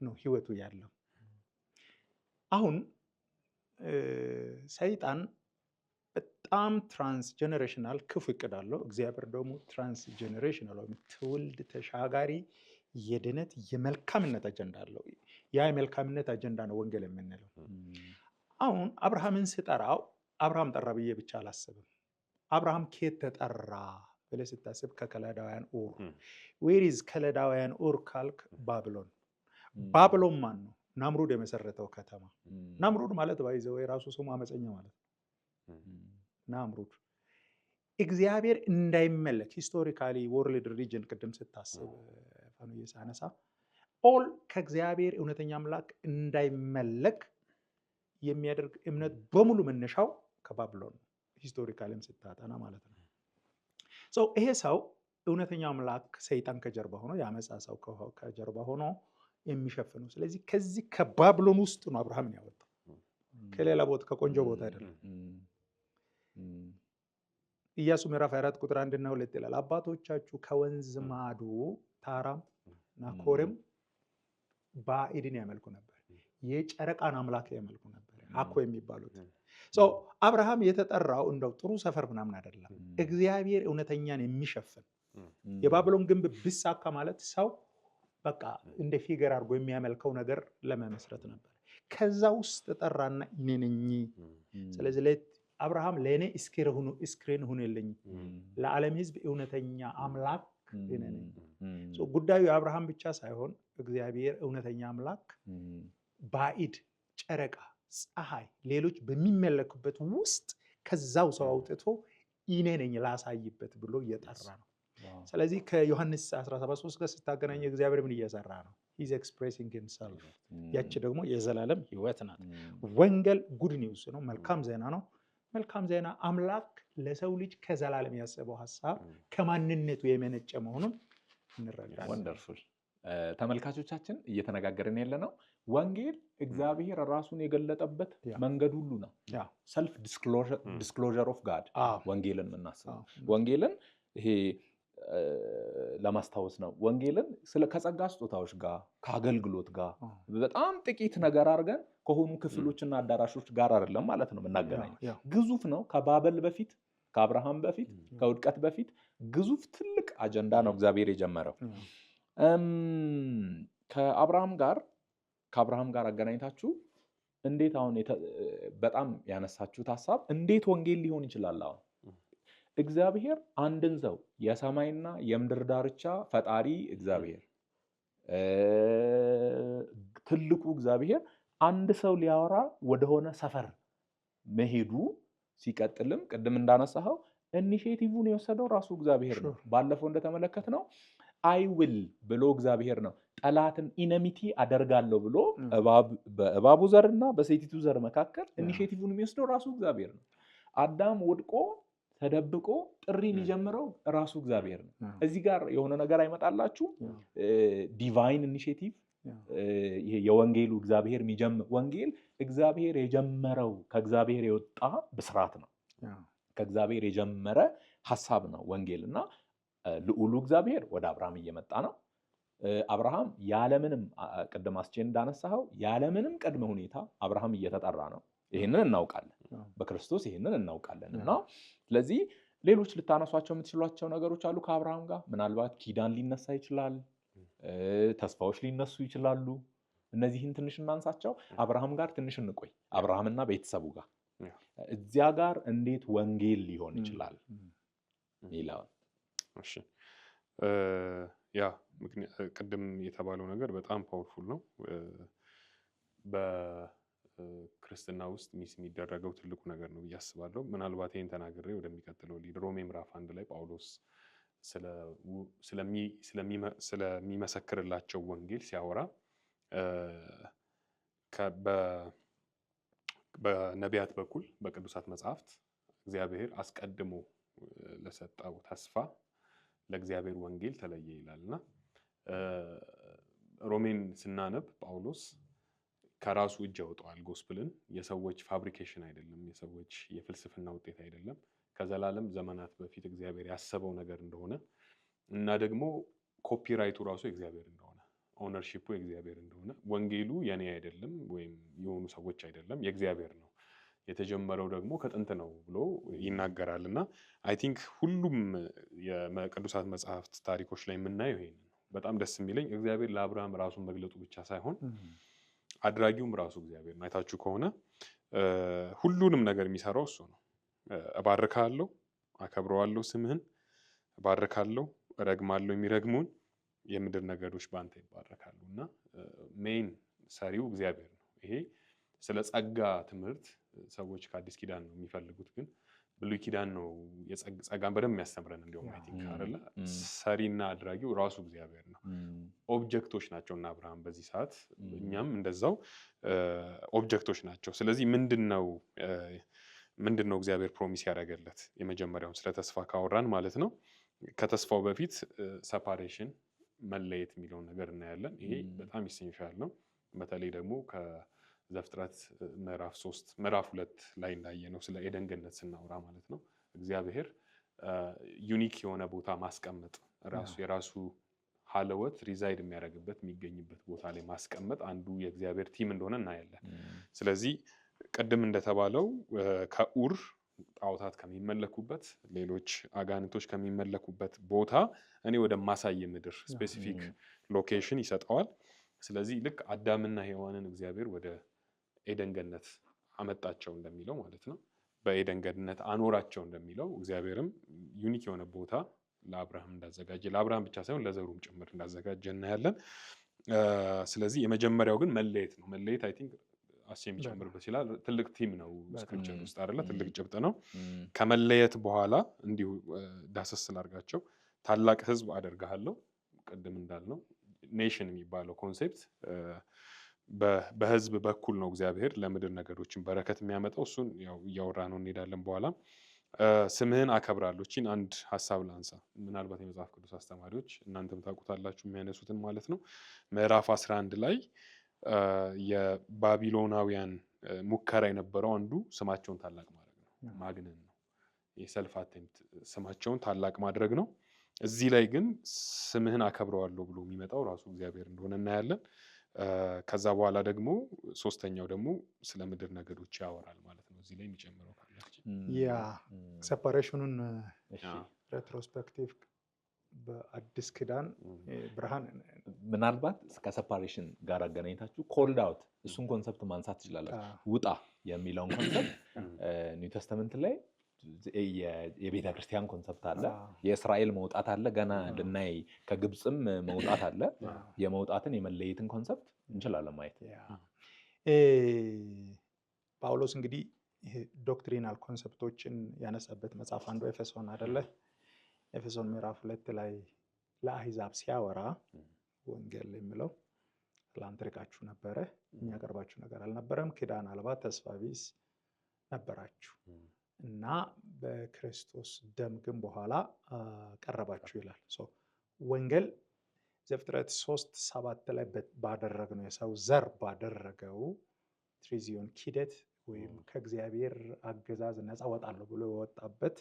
ነው ህይወቱ ያለው። አሁን ሰይጣን በጣም ትራንስጀነሬሽናል ክፉ እቅድ አለው። እግዚአብሔር ደግሞ ትራንስጀነሬሽናል ትውልድ ተሻጋሪ የድነት የመልካምነት አጀንዳ አለው። ያ የመልካምነት አጀንዳ ነው ወንጌል የምንለው። አሁን አብርሃምን ስጠራው አብርሃም ጠራ ብዬ ብቻ አላስብም። አብርሃም ከየት ተጠራ ብለህ ስታስብ ከከለዳውያን ኡር። ዌር ኢዝ ከለዳውያን ኡር ካልክ ባቢሎን። ባቢሎን ማን ነው? ናምሩድ የመሰረተው ከተማ። ናምሩድ ማለት ባይዘው የራሱ ስሙ አመፀኛ ማለት ነው። ናምሩድ እግዚአብሔር እንዳይመለክ ሂስቶሪካሊ ወርልድ ሪጅን ቅድም ስታስብ ፈኑዬ ሳነሳ ኦል ከእግዚአብሔር እውነተኛ አምላክ እንዳይመለክ የሚያደርግ እምነት በሙሉ መነሻው ከባቢሎን ነው። ሂስቶሪካሊም ስታጠና ማለት ነው። ይሄ ሰው እውነተኛ አምላክ ሰይጣን ከጀርባ ሆኖ የአመፃ ሰው ከጀርባ ሆኖ የሚሸፍነው። ስለዚህ ከዚህ ከባቢሎን ውስጥ ነው አብርሃምን ያወጣው፣ ከሌላ ቦታ ከቆንጆ ቦታ አይደለም። ኢያሱ ምዕራፍ 4 ቁጥር 1 እና 2 ይላል አባቶቻችሁ ከወንዝ ማዶ ታራም እና ኮሬም ባዕድን ያመልኩ ነበር፣ የጨረቃን አምላክ ያመልኩ ነበር፣ አኮ የሚባሉት። አብርሃም የተጠራው እንደው ጥሩ ሰፈር ምናምን አይደለም፣ እግዚአብሔር እውነተኛን የሚሸፍን የባቢሎን ግንብ ቢሳካ ማለት ሰው በቃ እንደ ፊገር አድርጎ የሚያመልከው ነገር ለመመስረት ነበር። ከዛ ውስጥ ጠራና እኔ ነኝ። ስለዚህ አብርሃም ለእኔ እስክሪን ሁንልኝ፣ ለዓለም ሕዝብ እውነተኛ አምላክ እኔ ነኝ። ጉዳዩ የአብርሃም ብቻ ሳይሆን እግዚአብሔር እውነተኛ አምላክ ባዕድ ጨረቃ፣ ፀሐይ፣ ሌሎች በሚመለኩበት ውስጥ ከዛው ሰው አውጥቶ እኔ ነኝ ላሳይበት ብሎ እየጠራ ነው። ስለዚህ ከዮሐንስ 17:3 ጋር ስታገናኝ እግዚአብሔር ምን እየሰራ ነው? ሂዝ ኤክስፕሬሲንግ ሂምሰልፍ። ያቺ ደግሞ የዘላለም ህይወት ናት። ወንጌል ጉድ ኒውስ ነው፣ መልካም ዜና ነው። መልካም ዜና አምላክ ለሰው ልጅ ከዘላለም ያሰበው ሀሳብ ከማንነቱ የመነጨ መሆኑን እንረዳለን። ወንደርፉል። ተመልካቾቻችን እየተነጋገርን ያለ ነው ወንጌል እግዚአብሔር ራሱን የገለጠበት መንገድ ሁሉ ነው። ሰልፍ ዲስክሎዥር ኦፍ ጋድ ወንጌልን የምናስበው ወንጌልን ይሄ ለማስታወስ ነው። ወንጌልን ከጸጋ ስጦታዎች ጋር ከአገልግሎት ጋር በጣም ጥቂት ነገር አድርገን ከሆኑ ክፍሎችና አዳራሾች ጋር አይደለም ማለት ነው የምናገናኘው። ግዙፍ ነው። ከባበል በፊት ከአብርሃም በፊት ከውድቀት በፊት ግዙፍ ትልቅ አጀንዳ ነው እግዚአብሔር የጀመረው። ከአብርሃም ጋር አገናኝታችሁ እንዴት አሁን በጣም ያነሳችሁት ሀሳብ እንዴት ወንጌል ሊሆን ይችላል? አሁን እግዚአብሔር አንድን ሰው የሰማይና የምድር ዳርቻ ፈጣሪ እግዚአብሔር ትልቁ እግዚአብሔር አንድ ሰው ሊያወራ ወደሆነ ሰፈር መሄዱ ሲቀጥልም ቅድም እንዳነሳኸው ኢኒሼቲቭን የወሰደው ራሱ እግዚአብሔር ነው። ባለፈው እንደተመለከትነው አይ ዊል ብሎ እግዚአብሔር ነው ጠላትን ኢነሚቲ አደርጋለሁ ብሎ በእባቡ ዘርና በሴቲቱ ዘር መካከል ኢኒሼቲቭን የሚወስደው ራሱ እግዚአብሔር ነው። አዳም ወድቆ ተደብቆ ጥሪ የሚጀምረው ራሱ እግዚአብሔር ነው። እዚህ ጋር የሆነ ነገር አይመጣላችሁ? ዲቫይን ኢኒሼቲቭ ይሄ የወንጌሉ እግዚአብሔር የሚጀምር ወንጌል እግዚአብሔር የጀመረው ከእግዚአብሔር የወጣ ብስራት ነው። ከእግዚአብሔር የጀመረ ሐሳብ ነው ወንጌል እና ልዑሉ እግዚአብሔር ወደ አብርሃም እየመጣ ነው። አብርሃም ያለምንም ቅድም አስቼን እንዳነሳኸው ያለምንም ቅድመ ሁኔታ አብርሃም እየተጠራ ነው። ይህንን እናውቃለን፣ በክርስቶስ ይህንን እናውቃለን። እና ስለዚህ ሌሎች ልታነሷቸው የምትችሏቸው ነገሮች አሉ ከአብርሃም ጋር ምናልባት ኪዳን ሊነሳ ይችላል፣ ተስፋዎች ሊነሱ ይችላሉ። እነዚህን ትንሽ እናንሳቸው። አብርሃም ጋር ትንሽ እንቆይ። አብርሃምና ቤተሰቡ ጋር እዚያ ጋር እንዴት ወንጌል ሊሆን ይችላል ይላል። እሺ ያ ቅድም የተባለው ነገር በጣም ፓወርፉል ነው። በክርስትና ውስጥ ሚስ የሚደረገው ትልቁ ነገር ነው ብዬ አስባለሁ። ምናልባት ይህን ተናግሬ ወደሚቀጥለው ሊድ ሮሜ ምዕራፍ 1 ላይ ጳውሎስ ስለሚመሰክርላቸው ወንጌል ሲያወራ በነቢያት በኩል በቅዱሳት መጽሐፍት እግዚአብሔር አስቀድሞ ለሰጠው ተስፋ ለእግዚአብሔር ወንጌል ተለየ ይላል እና ሮሜን ስናነብ ጳውሎስ ከራሱ እጅ ያወጣዋል ጎስፕልን። የሰዎች ፋብሪኬሽን አይደለም፣ የሰዎች የፍልስፍና ውጤት አይደለም። ከዘላለም ዘመናት በፊት እግዚአብሔር ያሰበው ነገር እንደሆነ እና ደግሞ ኮፒራይቱ ራሱ የእግዚአብሔር እንደሆነ፣ ኦነርሺፑ የእግዚአብሔር እንደሆነ፣ ወንጌሉ የኔ አይደለም ወይም የሆኑ ሰዎች አይደለም የእግዚአብሔር ነው፣ የተጀመረው ደግሞ ከጥንት ነው ብሎ ይናገራል። እና አይ ቲንክ ሁሉም የቅዱሳት መጽሐፍት ታሪኮች ላይ የምናየው ይሄን ነው። በጣም ደስ የሚለኝ እግዚአብሔር ለአብርሃም ራሱን መግለጡ ብቻ ሳይሆን አድራጊውም ራሱ እግዚአብሔር ነው። አይታችሁ ከሆነ ሁሉንም ነገር የሚሰራው እሱ ነው። እባርካለሁ፣ አከብረዋለሁ፣ ስምህን እባርካለሁ፣ እረግማለሁ፣ የሚረግሙን የምድር ነገዶች በአንተ ይባረካሉ። እና ሜይን ሰሪው እግዚአብሔር ነው። ይሄ ስለ ጸጋ ትምህርት ሰዎች ከአዲስ ኪዳን ነው የሚፈልጉት፣ ግን ብሉይ ኪዳን ነው ጸጋን በደንብ የሚያስተምረን። እንዲሁም አይ ቲንክ አይደለ ሰሪና አድራጊው ራሱ እግዚአብሔር ነው። ኦብጀክቶች ናቸው እና አብርሃም በዚህ ሰዓት እኛም እንደዛው ኦብጀክቶች ናቸው። ስለዚህ ምንድነው እግዚአብሔር ፕሮሚስ ያደረገለት? የመጀመሪያውን ስለ ተስፋ ካወራን ማለት ነው። ከተስፋው በፊት ሰፓሬሽን መለየት የሚለውን ነገር እናያለን። ይሄ በጣም ኢሴንሻል ነው። በተለይ ደግሞ ከዘፍጥረት ምዕራፍ 2 ላይ እንዳየነው ስለ ኤደን ገነት ስናወራ ማለት ነው። እግዚአብሔር ዩኒክ የሆነ ቦታ ማስቀመጥ፣ የራሱ ሀለወት ሪዛይድ የሚያደርግበት የሚገኝበት ቦታ ላይ ማስቀመጥ አንዱ የእግዚአብሔር ቲም እንደሆነ እናያለን። ስለዚህ ቅድም እንደተባለው ከኡር ጣዖታት ከሚመለኩበት፣ ሌሎች አጋንንቶች ከሚመለኩበት ቦታ እኔ ወደ ማሳይ ምድር ስፔሲፊክ ሎኬሽን ይሰጠዋል። ስለዚህ ልክ አዳምና ሔዋንን እግዚአብሔር ወደ ኤደን ገነት አመጣቸው እንደሚለው ማለት ነው፣ በኤደን ገነት አኖራቸው እንደሚለው እግዚአብሔርም ዩኒክ የሆነ ቦታ ለአብርሃም እንዳዘጋጀ፣ ለአብርሃም ብቻ ሳይሆን ለዘሩም ጭምር እንዳዘጋጀ እናያለን። ስለዚህ የመጀመሪያው ግን መለየት ነው። መለየት አይ ቲንክ አሴም ጨምርበት ይችላል። ትልቅ ቲም ነው ስክሪፕቸር ውስጥ አይደለ? ትልቅ ጭብጥ ነው። ከመለየት በኋላ እንዲሁ ዳሰስ ስላርጋቸው ታላቅ ሕዝብ አደርግሃለሁ። ቅድም እንዳልነው ኔሽን የሚባለው ኮንሴፕት በሕዝብ በኩል ነው እግዚአብሔር ለምድር ነገዶችን በረከት የሚያመጣው። እሱን ያው እያወራ ነው እንሄዳለን በኋላ። ስምህን አከብራለሁ። እቺን አንድ ሀሳብ ላንሳ። ምናልባት የመጽሐፍ ቅዱስ አስተማሪዎች እናንተም ታውቁታላችሁ የሚያነሱትን ማለት ነው። ምዕራፍ 11 ላይ የባቢሎናውያን ሙከራ የነበረው አንዱ ስማቸውን ታላቅ ማድረግ ነው፣ ማግነን ነው። የሰልፍ አቴምፕት ስማቸውን ታላቅ ማድረግ ነው። እዚህ ላይ ግን ስምህን አከብረዋለሁ ብሎ የሚመጣው ራሱ እግዚአብሔር እንደሆነ እናያለን። ከዛ በኋላ ደግሞ ሶስተኛው ደግሞ ስለ ምድር ነገዶች ያወራል ማለት ነው። እዚህ ላይ የሚጨምረው ካላችሁ ያ ሴፓሬሽኑን ሬትሮስፔክቲቭ በአዲስ ኪዳን ብርሃን ምናልባት ከሰፓሬሽን ጋር አገናኝታችሁ ኮልድ አውት እሱን ኮንሰፕት ማንሳት ትችላላችሁ። ውጣ የሚለውን ኮንሰፕት ኒው ተስተመንት ላይ የቤተ ክርስቲያን ኮንሰፕት አለ፣ የእስራኤል መውጣት አለ፣ ገና ልናይ ከግብፅም መውጣት አለ። የመውጣትን የመለየትን ኮንሰፕት እንችላለን ማየት። ጳውሎስ እንግዲህ ዶክትሪናል ኮንሰፕቶችን ያነሳበት መጽሐፍ አንዱ ኤፌሶን አይደለ? ኤፌሶን ምዕራፍ 2 ላይ ለአሕዛብ ሲያወራ ወንጌል የሚለው ላንትርቃችሁ ነበረ፣ የሚያቀርባችሁ ነገር አልነበረም፣ ኪዳን አልባ ተስፋ ቢስ ነበራችሁ እና በክርስቶስ ደም ግን በኋላ ቀረባችሁ ይላል። ወንጌል ዘፍጥረት 3:7 ላይ ባደረግነው የሰው ዘር ባደረገው ትሪዚዮን ኪደት ወይም ከእግዚአብሔር አገዛዝ ነፃ ወጣለሁ ብሎ የወጣበት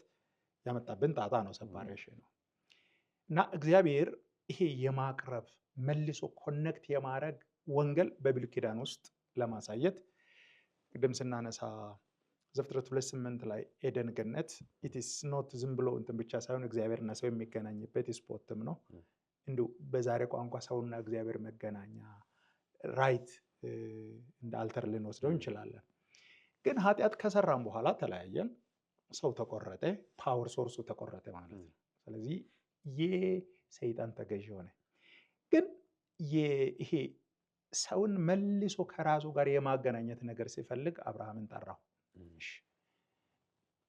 ያመጣብን ጣጣ ነው፣ ሰፓሬሽን ነው። እና እግዚአብሔር ይሄ የማቅረብ መልሶ ኮኔክት የማድረግ ወንጌል በብሉይ ኪዳን ውስጥ ለማሳየት ቅድም ስናነሳ ዘፍጥረት 2:8 ላይ ኤደን ገነት ኢት ኢዝ ኖት ዝም ብሎ እንትን ብቻ ሳይሆን እግዚአብሔርና ሰው የሚገናኝበት ስፖትም ነው። እንዲሁ በዛሬ ቋንቋ ሰውና እግዚአብሔር መገናኛ ራይት እንደ አልተር ልንወስደው እንችላለን። ግን ኃጢአት ከሰራም በኋላ ተለያየን፣ ሰው ተቆረጠ፣ ፓወር ሶርሱ ተቆረጠ ማለት ነው። ስለዚህ የሰይጣን ተገዥ ሆነ። ግን ይሄ ሰውን መልሶ ከራሱ ጋር የማገናኘት ነገር ሲፈልግ አብርሃምን ጠራው።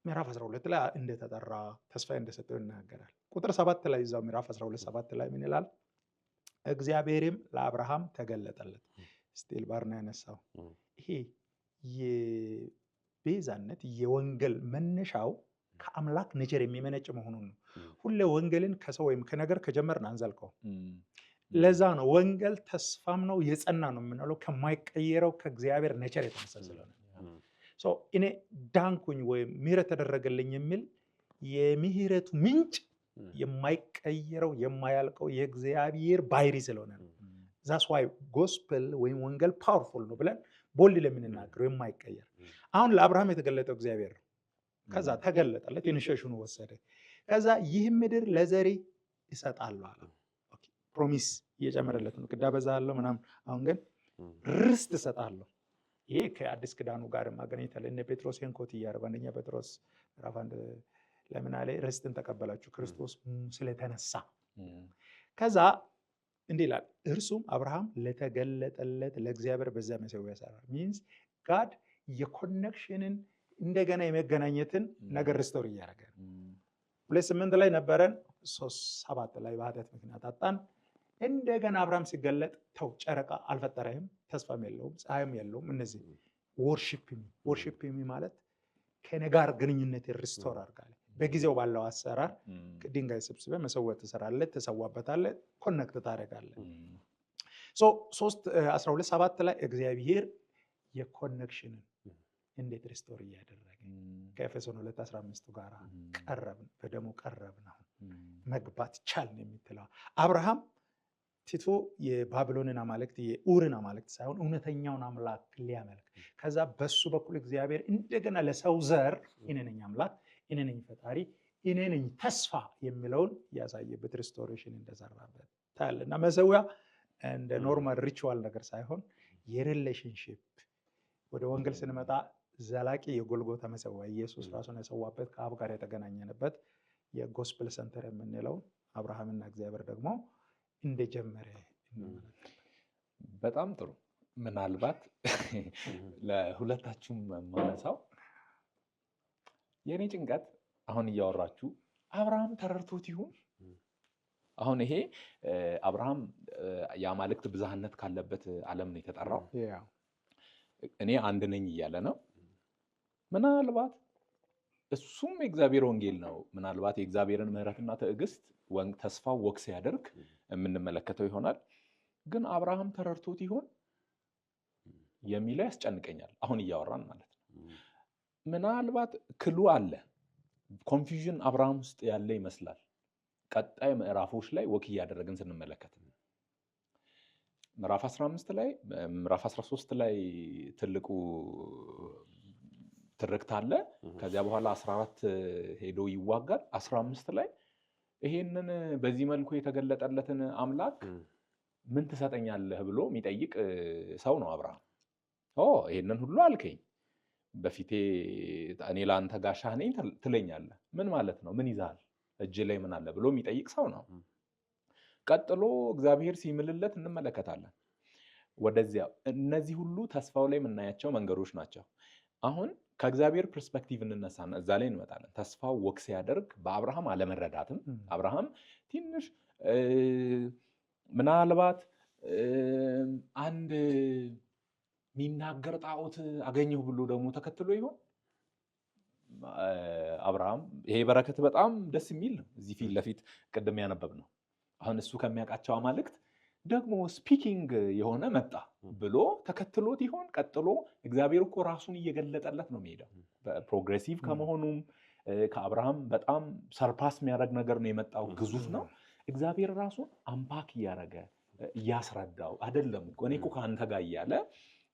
ምዕራፍ 12 ላይ እንደተጠራ ተስፋ እንደሰጠው ይናገራል። ቁጥር 7 ላይ እዛው ምዕራፍ 12:7 ላይ ምን ይላል? እግዚአብሔርም ለአብርሃም ተገለጠለት። ስቲል ባር ነው ያነሳው። ይሄ የቤዛነት የወንጌል መነሻው ከአምላክ ኔቸር የሚመነጭ መሆኑን ነው። ሁሌ ወንጌልን ከሰው ወይም ከነገር ከጀመርን አንዘልቀው። ለዛ ነው ወንጌል ተስፋም ነው የጸና ነው የምንለው ከማይቀየረው ከእግዚአብሔር ኔቸር የተነሳ ስለሆነ እኔ ዳንኩኝ ወይም ምህረት ተደረገልኝ የሚል የምህረቱ ምንጭ የማይቀየረው የማያልቀው የእግዚአብሔር ባህሪ ስለሆነ ነው። ዛስ ዋይ ጎስፐል ወይም ወንጌል ፓወርፉል ነው ብለን ቦልድ ለምንናገረው የማይቀየር። አሁን ለአብርሃም የተገለጠው እግዚአብሔር ነው። ከዛ ተገለጠለት፣ ኢኒሺዬሽኑ ወሰደ። ከዛ ይህ ምድር ለዘሬ ይሰጣሉ አለ። ፕሮሚስ እየጨመረለት ነው። ቅዳ በዛለሁ ምናምን። አሁን ግን ርስት እሰጣለሁ። ይሄ ከአዲስ ኪዳኑ ጋር ማገናኘት አለ። እነ ጴጥሮስ ኮት እያደረጉ አንደኛ ጴጥሮስ ምዕራፍ 1 ለምን አለ? ርስትን ተቀበላችሁ ክርስቶስ ስለተነሳ። ከዛ እንዲህ ይላል፣ እርሱም አብርሃም ለተገለጠለት ለእግዚአብሔር በዛ መሠዊያ ሰራ። ሚንስ ጋድ የኮኔክሽንን እንደገና የመገናኘትን ነገር ሪስቶር እያደረገ ነው። 2:8 ላይ ነበረን፣ 3:7 ላይ በኃጢአት ምክንያት አጣን። እንደገና አብርሃም ሲገለጥ ተው ጨረቃ አልፈጠረህም፣ ተስፋም የለውም፣ ፀሐይም የለውም። እነዚህ ወርሺፕ ማለት ከእኔ ጋር ግንኙነት ሪስቶር አድርጋለህ። በጊዜው ባለው አሰራር ድንጋይ ሰብስበህ መሰዊያ ትሰራለህ፣ ትሰዋበታለህ፣ ኮኔክት ታደርጋለህ። 3:12:7 ላይ እግዚአብሔር የኮኔክሽንን እንዴት ሪስቶር እያደረገ ከኤፌሶን 2:15 ጋር ቀረብን፣ በደሙ ቀረብን፣ አሁን መግባት ቻልን የምትለው አብርሃም ቲቶ የባቢሎንን አማልክት የኡርን አማልክት ሳይሆን እውነተኛውን አምላክ ሊያመልክ ከዛ በሱ በኩል እግዚአብሔር እንደገና ለሰው ዘር እኔ ነኝ አምላክ፣ እኔ ነኝ ፈጣሪ፣ እኔ ነኝ ተስፋ የሚለውን ያሳየበት ሪስቶሬሽን እንደሰራበት ታያለህ። እና መሰዊያ እንደ ኖርማል ሪቹዋል ነገር ሳይሆን የሪሌሽንሺፕ ወደ ወንጌል ስንመጣ ዘላቂ የጎልጎታ መሰዊያ ኢየሱስ ራሱን የሰዋበት ከአብ ጋር የተገናኘንበት የጎስፕል ሰንተር የምንለው አብርሃምና እግዚአብሔር ደግሞ እንደጀመረ። በጣም ጥሩ። ምናልባት ለሁለታችሁም ማነሳው የኔ ጭንቀት አሁን እያወራችሁ አብርሃም ተረድቶት ይሁን? አሁን ይሄ አብርሃም የአማልክት ብዝሃነት ካለበት ዓለም ነው የተጠራው። እኔ አንድ ነኝ እያለ ነው። ምናልባት እሱም የእግዚአብሔር ወንጌል ነው። ምናልባት የእግዚአብሔርን ምሕረትና ትዕግስት ተስፋው ወክ ሲያደርግ የምንመለከተው ይሆናል። ግን አብርሃም ተረድቶት ይሆን የሚለው ያስጨንቀኛል። አሁን እያወራን ማለት ነው። ምናልባት ክሉ አለ፣ ኮንፊውዥን አብርሃም ውስጥ ያለ ይመስላል። ቀጣይ ምዕራፎች ላይ ወክ እያደረግን ስንመለከት ምዕራፍ 15 ላይ ምዕራፍ 13 ላይ ትልቁ ትርክት አለ። ከዚያ በኋላ 14 ሄዶ ይዋጋል። 15 ላይ ይሄንን በዚህ መልኩ የተገለጠለትን አምላክ ምን ትሰጠኛለህ ብሎ የሚጠይቅ ሰው ነው አብርሃም። ይሄንን ሁሉ አልከኝ፣ በፊቴ እኔ ለአንተ ጋሻህ ነኝ ትለኛለህ። ምን ማለት ነው? ምን ይዛል? እጅ ላይ ምን አለ ብሎ የሚጠይቅ ሰው ነው። ቀጥሎ እግዚአብሔር ሲምልለት እንመለከታለን። ወደዚያ እነዚህ ሁሉ ተስፋው ላይ የምናያቸው መንገዶች ናቸው። አሁን ከእግዚአብሔር ፐርስፔክቲቭ እንነሳና እዛ ላይ እንመጣለን። ተስፋው ወክ ሲያደርግ በአብርሃም አለመረዳትም አብርሃም ትንሽ ምናልባት አንድ የሚናገር ጣዖት አገኘሁ ብሎ ደግሞ ተከትሎ ይሆን አብርሃም? ይሄ በረከት በጣም ደስ የሚል ነው። እዚህ ፊት ለፊት ቅድም ያነበብ ነው። አሁን እሱ ከሚያውቃቸው አማልክት ደግሞ ስፒኪንግ የሆነ መጣ ብሎ ተከትሎት ይሆን? ቀጥሎ እግዚአብሔር እኮ ራሱን እየገለጠለት ነው የሚሄደው። ፕሮግሬሲቭ ከመሆኑም ከአብርሃም በጣም ሰርፓስ የሚያደርግ ነገር ነው የመጣው። ግዙፍ ነው። እግዚአብሔር ራሱን አምፓክ እያደረገ እያስረዳው አይደለም እኮ እኔ እኮ ከአንተ ጋር እያለ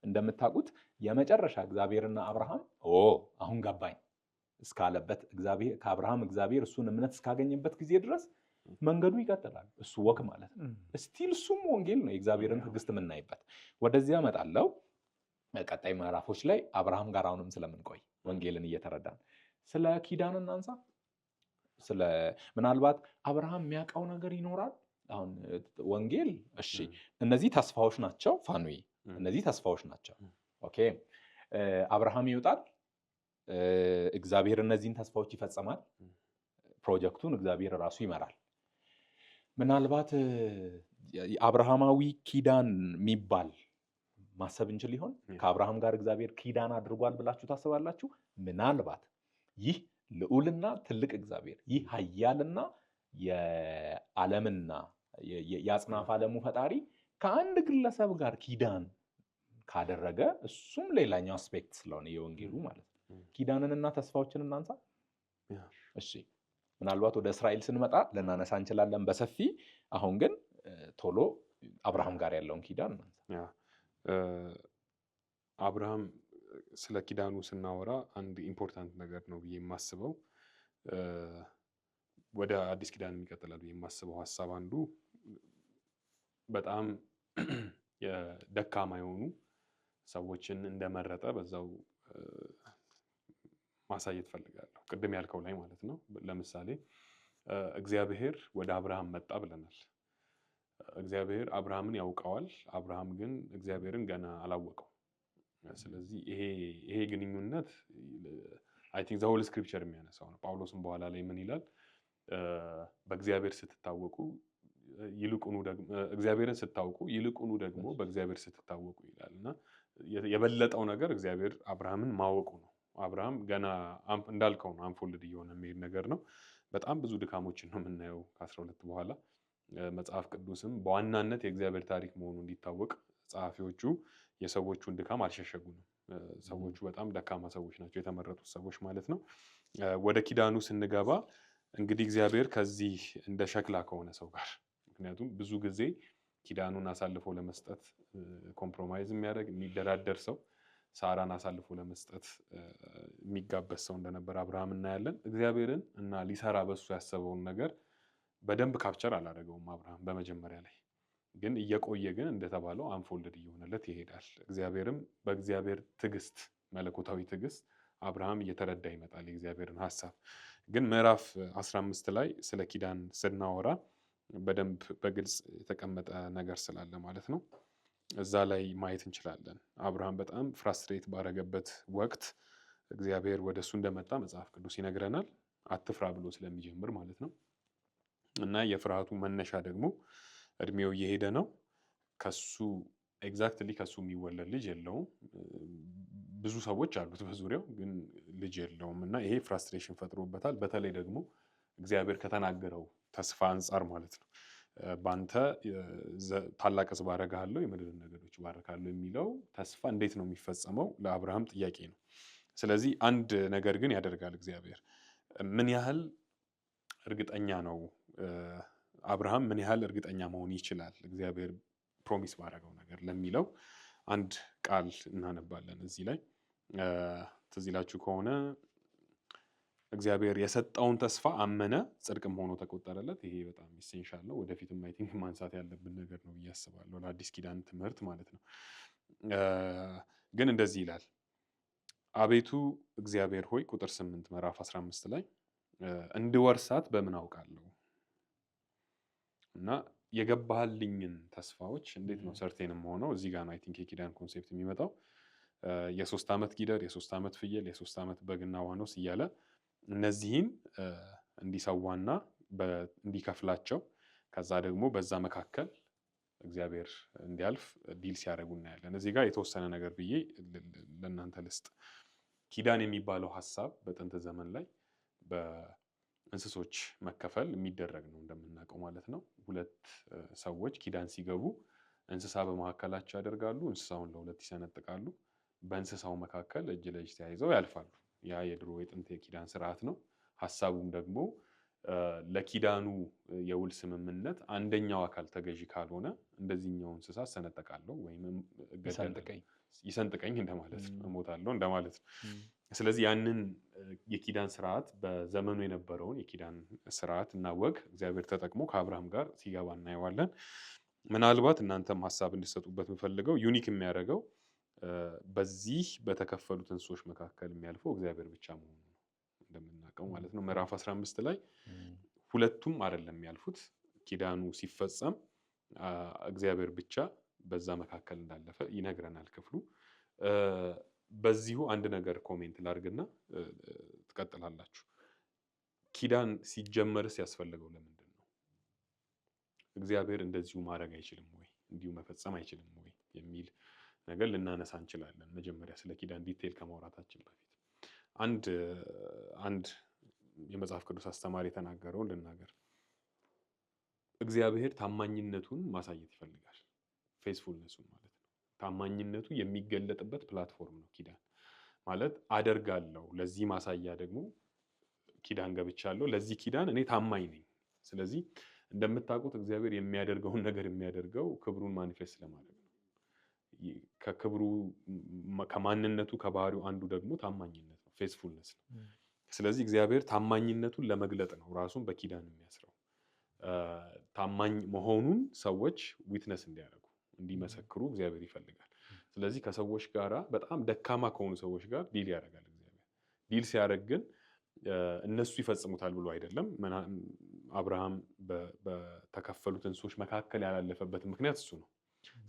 እንደምታውቁት የመጨረሻ እግዚአብሔርና አብርሃም አሁን ገባኝ እስካለበት ከአብርሃም እግዚአብሔር እሱን እምነት እስካገኘበት ጊዜ ድረስ መንገዱ ይቀጥላል። እሱ ወክ ማለት ነው። ስቲል እሱም ወንጌል ነው፣ የእግዚአብሔርን ትዕግስት የምናይበት። ወደዚያ እመጣለሁ ቀጣይ ምዕራፎች ላይ አብርሃም ጋር አሁንም ስለምንቆይ ወንጌልን እየተረዳን ስለ ኪዳን እናንሳ። ምናልባት አብርሃም የሚያውቀው ነገር ይኖራል። አሁን ወንጌል እሺ፣ እነዚህ ተስፋዎች ናቸው ፋኑይ፣ እነዚህ ተስፋዎች ናቸው። ኦኬ፣ አብርሃም ይወጣል፣ እግዚአብሔር እነዚህን ተስፋዎች ይፈጽማል፣ ፕሮጀክቱን እግዚአብሔር ራሱ ይመራል። ምናልባት አብርሃማዊ ኪዳን የሚባል ማሰብ እንችል ይሆን? ከአብርሃም ጋር እግዚአብሔር ኪዳን አድርጓል ብላችሁ ታስባላችሁ? ምናልባት ይህ ልዑልና ትልቅ እግዚአብሔር፣ ይህ ኃያልና የዓለምና የአጽናፈ ዓለሙ ፈጣሪ ከአንድ ግለሰብ ጋር ኪዳን ካደረገ እሱም ሌላኛው አስፔክት ስለሆነ የወንጌሉ ማለት ነው። ኪዳንንና ተስፋዎችን እናንሳ። እሺ፣ ምናልባት ወደ እስራኤል ስንመጣ ልናነሳ እንችላለን በሰፊ። አሁን ግን ቶሎ አብርሃም ጋር ያለውን ኪዳን እናንሳ። አብርሃም ስለ ኪዳኑ ስናወራ አንድ ኢምፖርታንት ነገር ነው ብዬ የማስበው ወደ አዲስ ኪዳን የሚቀጥላል ብዬ የማስበው ሀሳብ አንዱ በጣም ደካማ የሆኑ ሰዎችን እንደመረጠ በዛው ማሳየት ፈልጋለሁ። ቅድም ያልከው ላይ ማለት ነው። ለምሳሌ እግዚአብሔር ወደ አብርሃም መጣ ብለናል። እግዚአብሔር አብርሃምን ያውቀዋል። አብርሃም ግን እግዚአብሔርን ገና አላወቀው። ስለዚህ ይሄ ግንኙነት አይ ቲንክ ዘ ሆል ስክሪፕቸር የሚያነሳው ነው። ጳውሎስም በኋላ ላይ ምን ይላል? በእግዚአብሔር ስትታወቁ ይልቁኑ ደግሞ እግዚአብሔርን ስታውቁ ይልቁኑ ደግሞ በእግዚአብሔር ስትታወቁ ይላል እና የበለጠው ነገር እግዚአብሔር አብርሃምን ማወቁ ነው። አብርሃም ገና እንዳልከው ነው፣ አንፎልድ እየሆነ የሚሄድ ነገር ነው። በጣም ብዙ ድካሞችን ነው የምናየው ከ12 በኋላ። መጽሐፍ ቅዱስም በዋናነት የእግዚአብሔር ታሪክ መሆኑ እንዲታወቅ ጸሐፊዎቹ የሰዎቹን ድካም አልሸሸጉንም። ሰዎቹ በጣም ደካማ ሰዎች ናቸው፣ የተመረጡት ሰዎች ማለት ነው። ወደ ኪዳኑ ስንገባ እንግዲህ እግዚአብሔር ከዚህ እንደ ሸክላ ከሆነ ሰው ጋር፣ ምክንያቱም ብዙ ጊዜ ኪዳኑን አሳልፎ ለመስጠት ኮምፕሮማይዝ የሚያደርግ የሚደራደር ሰው ሳራን አሳልፎ ለመስጠት የሚጋበዝ ሰው እንደነበር አብርሃም እናያለን። እግዚአብሔርን እና ሊሰራ በሱ ያሰበውን ነገር በደንብ ካፕቸር አላደረገውም አብርሃም በመጀመሪያ ላይ። ግን እየቆየ ግን እንደተባለው አንፎልድ እየሆነለት ይሄዳል። እግዚአብሔርም በእግዚአብሔር ትዕግስት፣ መለኮታዊ ትዕግስት አብርሃም እየተረዳ ይመጣል የእግዚአብሔርን ሀሳብ። ግን ምዕራፍ 15 ላይ ስለ ኪዳን ስናወራ በደንብ በግልጽ የተቀመጠ ነገር ስላለ ማለት ነው እዛ ላይ ማየት እንችላለን። አብርሃም በጣም ፍራስትሬት ባረገበት ወቅት እግዚአብሔር ወደ እሱ እንደመጣ መጽሐፍ ቅዱስ ይነግረናል። አትፍራ ብሎ ስለሚጀምር ማለት ነው። እና የፍርሃቱ መነሻ ደግሞ እድሜው እየሄደ ነው። ኤግዛክትሊ ከሱ የሚወለድ ልጅ የለውም። ብዙ ሰዎች አሉት በዙሪያው፣ ግን ልጅ የለውም። እና ይሄ ፍራስትሬሽን ፈጥሮበታል። በተለይ ደግሞ እግዚአብሔር ከተናገረው ተስፋ አንጻር ማለት ነው። በአንተ ታላቅ ሕዝብ አደርግሃለሁ፣ የምድርን ነገዶች እባርካለሁ የሚለው ተስፋ እንዴት ነው የሚፈጸመው? ለአብርሃም ጥያቄ ነው። ስለዚህ አንድ ነገር ግን ያደርጋል እግዚአብሔር። ምን ያህል እርግጠኛ ነው አብርሃም? ምን ያህል እርግጠኛ መሆን ይችላል እግዚአብሔር ፕሮሚስ ባደረገው ነገር ለሚለው አንድ ቃል እናነባለን እዚህ ላይ። ትዝ ይላችሁ ከሆነ እግዚአብሔር የሰጠውን ተስፋ አመነ፣ ጽድቅም ሆኖ ተቆጠረለት። ይሄ በጣም ኢሴንሻል ነው። ወደፊትም አይ ቲንክ ማንሳት ያለብን ነገር ነው ብዬ አስባለሁ፣ ለአዲስ ኪዳን ትምህርት ማለት ነው። ግን እንደዚህ ይላል፣ አቤቱ እግዚአብሔር ሆይ፣ ቁጥር 8 ምዕራፍ 15 ላይ እንድወርሳት በምን አውቃለሁ? እና የገባህልኝን ተስፋዎች እንዴት ነው ሰርቴንም ሆነው እዚህ ጋር ነው አይ ቲንክ የኪዳን ኮንሴፕት የሚመጣው። የ3 ዓመት ጊደር፣ የ3 ዓመት ፍየል፣ የ3 ዓመት በግና ዋኖስ እያለ እነዚህን እንዲሰዋና እንዲከፍላቸው፣ ከዛ ደግሞ በዛ መካከል እግዚአብሔር እንዲያልፍ ዲል ሲያደርጉ እናያለን። እዚህ ጋር የተወሰነ ነገር ብዬ ለእናንተ ልስጥ። ኪዳን የሚባለው ሀሳብ በጥንት ዘመን ላይ በእንስሶች መከፈል የሚደረግ ነው እንደምናውቀው ማለት ነው። 2 ሰዎች ኪዳን ሲገቡ እንስሳ በመካከላቸው ያደርጋሉ። እንስሳውን ለ2 ይሰነጥቃሉ። በእንስሳው መካከል እጅ ለእጅ ተያይዘው ያልፋሉ። ያ የድሮ የጥንት የኪዳን ስርዓት ነው። ሀሳቡም ደግሞ ለኪዳኑ የውል ስምምነት አንደኛው አካል ተገዢ ካልሆነ እንደዚህኛው እንስሳ ሰነጠቃለሁ ወይም ይሰንጥቀኝ እንደማለት ነው፣ እሞታለሁ እንደማለት ነው። ስለዚህ ያንን የኪዳን ስርዓት በዘመኑ የነበረውን የኪዳን ስርዓት እና ወግ እግዚአብሔር ተጠቅሞ ከአብርሃም ጋር ሲገባ እናየዋለን። ምናልባት እናንተም ሀሳብ እንድሰጡበት የምፈልገው ዩኒክ የሚያደርገው በዚህ በተከፈሉት እንስሶች መካከል የሚያልፈው እግዚአብሔር ብቻ መሆኑ ነው፣ እንደምናውቀው ማለት ነው። ምዕራፍ 15 ላይ ሁለቱም አይደለም የሚያልፉት። ኪዳኑ ሲፈጸም እግዚአብሔር ብቻ በዛ መካከል እንዳለፈ ይነግረናል ክፍሉ። በዚሁ አንድ ነገር ኮሜንት ላድርግና ትቀጥላላችሁ። ኪዳን ሲጀመርስ ያስፈልገው ለምንድን ነው? እግዚአብሔር እንደዚሁ ማድረግ አይችልም ወይ? እንዲሁ መፈጸም አይችልም ወይ የሚል ነገር ልናነሳ እንችላለን። መጀመሪያ ስለ ኪዳን ዲቴል ከማውራታችን በፊት አንድ የመጽሐፍ ቅዱስ አስተማሪ የተናገረውን ልናገር። እግዚአብሔር ታማኝነቱን ማሳየት ይፈልጋል። ፌስፉልነሱን ማለት ነው። ታማኝነቱ የሚገለጥበት ፕላትፎርም ነው ኪዳን ማለት። አደርጋለሁ፣ ለዚህ ማሳያ ደግሞ ኪዳን ገብቻለሁ፣ ለዚህ ኪዳን እኔ ታማኝ ነኝ። ስለዚህ እንደምታውቁት እግዚአብሔር የሚያደርገውን ነገር የሚያደርገው ክብሩን ማኒፌስት ለማድረግ ነው። ከክብሩ ከማንነቱ ከባህሪው አንዱ ደግሞ ታማኝነት ነው፣ ፌስፉልነስ ነው። ስለዚህ እግዚአብሔር ታማኝነቱን ለመግለጥ ነው ራሱን በኪዳን የሚያስረው። ታማኝ መሆኑን ሰዎች ዊትነስ እንዲያደርጉ እንዲመሰክሩ እግዚአብሔር ይፈልጋል። ስለዚህ ከሰዎች ጋራ በጣም ደካማ ከሆኑ ሰዎች ጋር ዲል ያደርጋል እግዚአብሔር። ዲል ሲያደርግ ግን እነሱ ይፈጽሙታል ብሎ አይደለም። አብርሃም በተከፈሉት እንስሶች መካከል ያላለፈበት ምክንያት እሱ ነው።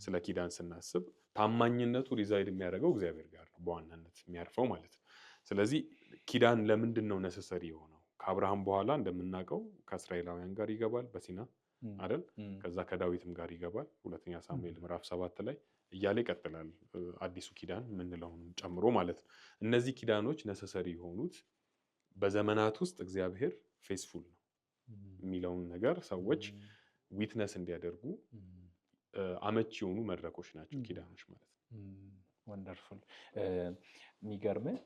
ስለ ኪዳን ስናስብ ታማኝነቱ ሪዛይድ የሚያደርገው እግዚአብሔር ጋር ነው በዋናነት የሚያርፈው ማለት ነው። ስለዚህ ኪዳን ለምንድን ነው ነሰሰሪ የሆነው? ከአብርሃም በኋላ እንደምናውቀው ከእስራኤላውያን ጋር ይገባል በሲና አይደል? ከዛ ከዳዊትም ጋር ይገባል። ሁለተኛ ሳሙኤል ምዕራፍ 7 ላይ እያለ ይቀጥላል፣ አዲሱ ኪዳን የምንለውን ጨምሮ ማለት ነው። እነዚህ ኪዳኖች ነሰሰሪ የሆኑት በዘመናት ውስጥ እግዚአብሔር ፌስፉል ነው የሚለውን ነገር ሰዎች ዊትነስ እንዲያደርጉ አመቺ የሆኑ መድረኮች ናቸው ኪዳኖች ማለት ነው። ወንደርፉል። የሚገርምህ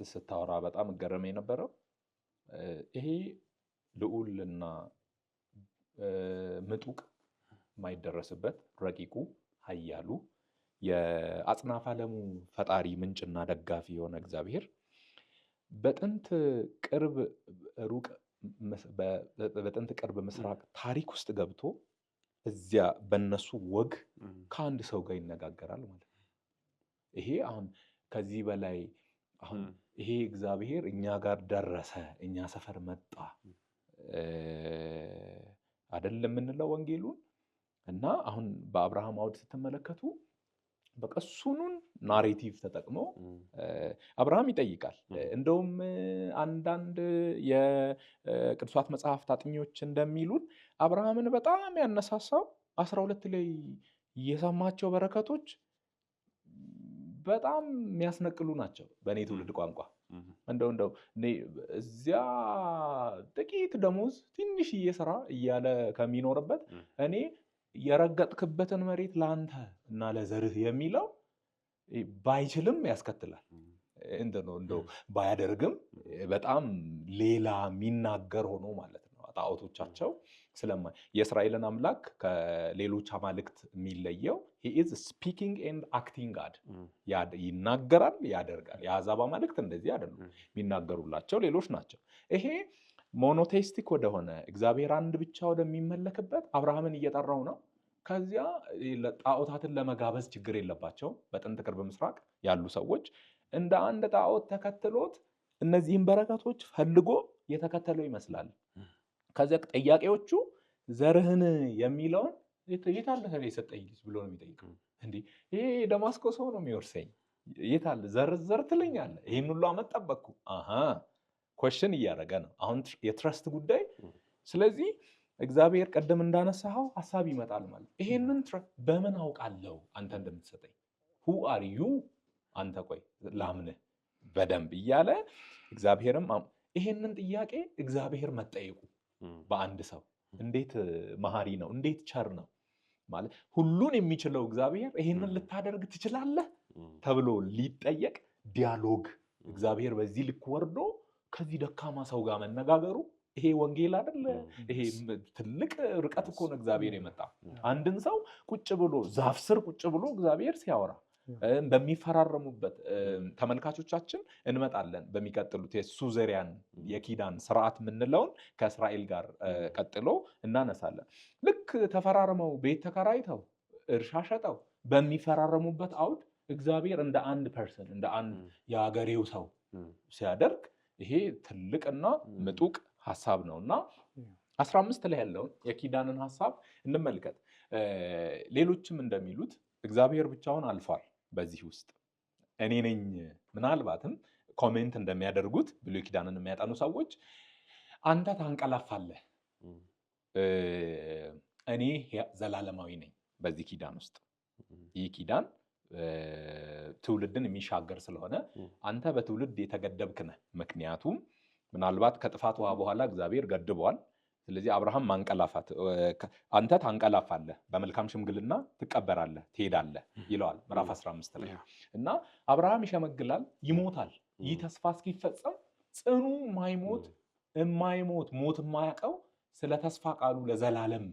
ስታወራ በጣም እገረመ የነበረው ይሄ ልዑልና ምጡቅ የማይደረስበት ረቂቁ ኃያሉ የአጽናፈ ዓለሙ ፈጣሪ ምንጭና ደጋፊ የሆነ እግዚአብሔር በጥንት ቅርብ ምስራቅ ታሪክ ውስጥ ገብቶ እዚያ በነሱ ወግ ከአንድ ሰው ጋር ይነጋገራል ማለት ነው። ይሄ አሁን ከዚህ በላይ አሁን ይሄ እግዚአብሔር እኛ ጋር ደረሰ፣ እኛ ሰፈር መጣ አይደለም የምንለው ወንጌሉን። እና አሁን በአብርሃም አውድ ስትመለከቱ በቃ እሱኑን ናሬቲቭ ተጠቅሞ አብርሃም ይጠይቃል። እንደውም አንዳንድ የቅዱሳት መጽሐፍት አጥኚዎች እንደሚሉን አብርሃምን በጣም ያነሳሳው 12 ላይ የሰማቸው በረከቶች በጣም የሚያስነቅሉ ናቸው በእኔ ትውልድ ቋንቋ። እንደው እዚያ ጥቂት ደሞዝ ትንሽዬ ስራ እያለ ከሚኖርበት እኔ የረገጥክበትን መሬት ለአንተ እና ለዘርህ የሚለው ባይችልም ያስከትላል። እንደው ባያደርግም በጣም ሌላ የሚናገር ሆኖ ማለት ነው። ጣዖቶቻቸው የእስራኤልን አምላክ ከሌሎች አማልክት የሚለየው he is speaking and acting God ይናገራል፣ ያደርጋል። የአሕዛብ አማልክት እንደዚህ አይደሉም፣ የሚናገሩላቸው ሌሎች ናቸው። ይሄ ሞኖቴስቲክ ወደሆነ እግዚአብሔር አንድ ብቻ ወደሚመለክበት አብርሃምን እየጠራው ነው። ከዚያ ጣዖታትን ለመጋበዝ ችግር የለባቸውም። በጥንት ቅርብ ምስራቅ ያሉ ሰዎች እንደ አንድ ጣዖት ተከትሎት እነዚህን በረከቶች ፈልጎ የተከተለው ይመስላል። ከዚያ ጠያቄዎቹ ዘርህን የሚለውን የት አለ የሰጠኝ ልጅ ብሎ ነው የሚጠይቀው። እንዲህ ይሄ ደማስቆ ሰው ነው የሚወርሰኝ፣ የት አለ ዘር ትለኛለህ? ይህን ሁሉ ዓመት ጠበቅኩ። ኮሽን እያደረገ ነው አሁን የትረስት ጉዳይ። ስለዚህ እግዚአብሔር ቀደም እንዳነሳኸው ሀሳብ ይመጣል ማለት ይሄንን በምን አውቃለሁ አንተ እንደምትሰጠኝ? who are you አንተ ቆይ ላምንህ በደንብ እያለ እግዚአብሔርም ይሄንን ጥያቄ እግዚአብሔር መጠየቁ በአንድ ሰው እንዴት መሐሪ ነው፣ እንዴት ቸር ነው ማለት ሁሉን የሚችለው እግዚአብሔር ይሄንን ልታደርግ ትችላለህ ተብሎ ሊጠየቅ ዲያሎግ እግዚአብሔር በዚህ ልክ ወርዶ ከዚህ ደካማ ሰው ጋር መነጋገሩ ይሄ ወንጌል አይደለ? ይሄ ትልቅ ርቀት እኮ ነው እግዚአብሔር የመጣ አንድን ሰው ቁጭ ብሎ ዛፍ ስር ቁጭ ብሎ እግዚአብሔር ሲያወራ በሚፈራረሙበት ተመልካቾቻችን እንመጣለን። በሚቀጥሉት የሱዘሪያን የኪዳን ስርዓት የምንለውን ከእስራኤል ጋር ቀጥሎ እናነሳለን። ልክ ተፈራርመው ቤት ተከራይተው እርሻ ሸጠው በሚፈራረሙበት አውድ እግዚአብሔር እንደ አንድ ፐርሰን እንደ አንድ የሀገሬው ሰው ሲያደርግ ይሄ ትልቅና ምጡቅ ሐሳብ ነውና 15 ላይ ያለውን የኪዳንን ሐሳብ እንመልከት። ሌሎችም እንደሚሉት እግዚአብሔር ብቻውን አልፏል። በዚህ ውስጥ እኔ ነኝ ምናልባትም ኮሜንት እንደሚያደርጉት ብሉይ ኪዳንን የሚያጠኑ ሰዎች አንተ ታንቀላፋለህ፣ እኔ ዘላለማዊ ነኝ በዚህ ኪዳን ውስጥ። ይህ ኪዳን ትውልድን የሚሻገር ስለሆነ አንተ በትውልድ የተገደብክ ነህ። ምክንያቱም ምናልባት ከጥፋት ውሃ በኋላ እግዚአብሔር ገድቧል። ስለዚህ አብርሃም ማንቀላፋት አንተ ታንቀላፋለህ፣ በመልካም ሽምግልና ትቀበራለህ፣ ትሄዳለህ ይለዋል ምዕራፍ 15 ላይ እና አብርሃም ይሸመግላል፣ ይሞታል። ይህ ተስፋ እስኪፈጸም ጽኑ የማይሞት ሞት የማያውቀው ስለ ተስፋ ቃሉ ለዘላለም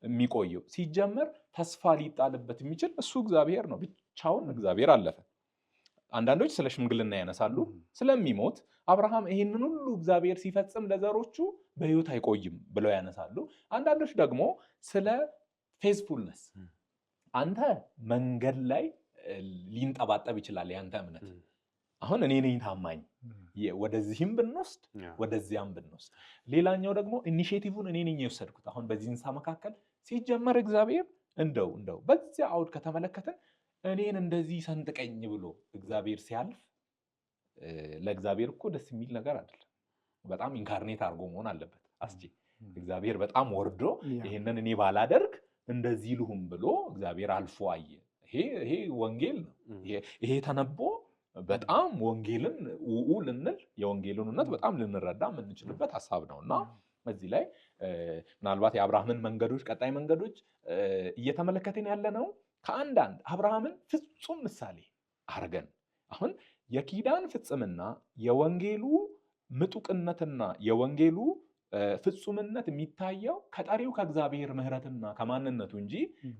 የሚቆየው ሲጀመር ተስፋ ሊጣልበት የሚችል እሱ እግዚአብሔር ነው። ብቻውን እግዚአብሔር አለፈ። አንዳንዶች ስለ ሽምግልና ያነሳሉ፣ ስለሚሞት አብርሃም ይህንን ሁሉ እግዚአብሔር ሲፈጽም ለዘሮቹ በሕይወት አይቆይም ብለው ያነሳሉ። አንዳንዶች ደግሞ ስለ ፌዝፉልነስ አንተ መንገድ ላይ ሊንጠባጠብ ይችላል ያንተ እምነት። አሁን እኔ ነኝ ታማኝ፣ ወደዚህም ብንወስድ ወደዚያም ብንወስድ። ሌላኛው ደግሞ ኢኒሼቲቭን እኔ ነኝ የወሰድኩት። አሁን በዚህ እንስሳ መካከል ሲጀመር እግዚአብሔር እንደው በዚያ አውድ ከተመለከትን እኔን እንደዚህ ሰንጥቀኝ ብሎ እግዚአብሔር ሲያልፍ ለእግዚአብሔር እኮ ደስ የሚል ነገር አይደለም። በጣም ኢንካርኔት አድርጎ መሆን አለበት። እግዚአብሔር በጣም ወርዶ ይሄንን እኔ ባላደርግ እንደዚህ ልሁም ብሎ እግዚአብሔር አልፎ አየ። ይሄ ወንጌል ነው። ይሄ ተነቦ በጣም ወንጌልን ልንል የወንጌልን እውነት በጣም ልንረዳ የምንችልበት ሀሳብ ነውና እዚህ ላይ ምናልባት የአብርሃምን መንገዶች ቀጣይ መንገዶች እየተመለከትን ያለ ነው። ከአንዳንድ አብርሃምን ፍጹም ምሳሌ አርገን አሁን የኪዳን ፍጽምና የወንጌሉ ምጡቅነትና የወንጌሉ ፍጹምነት የሚታየው ከጠሪው ከእግዚአብሔር ምሕረትና ከማንነቱ እንጂ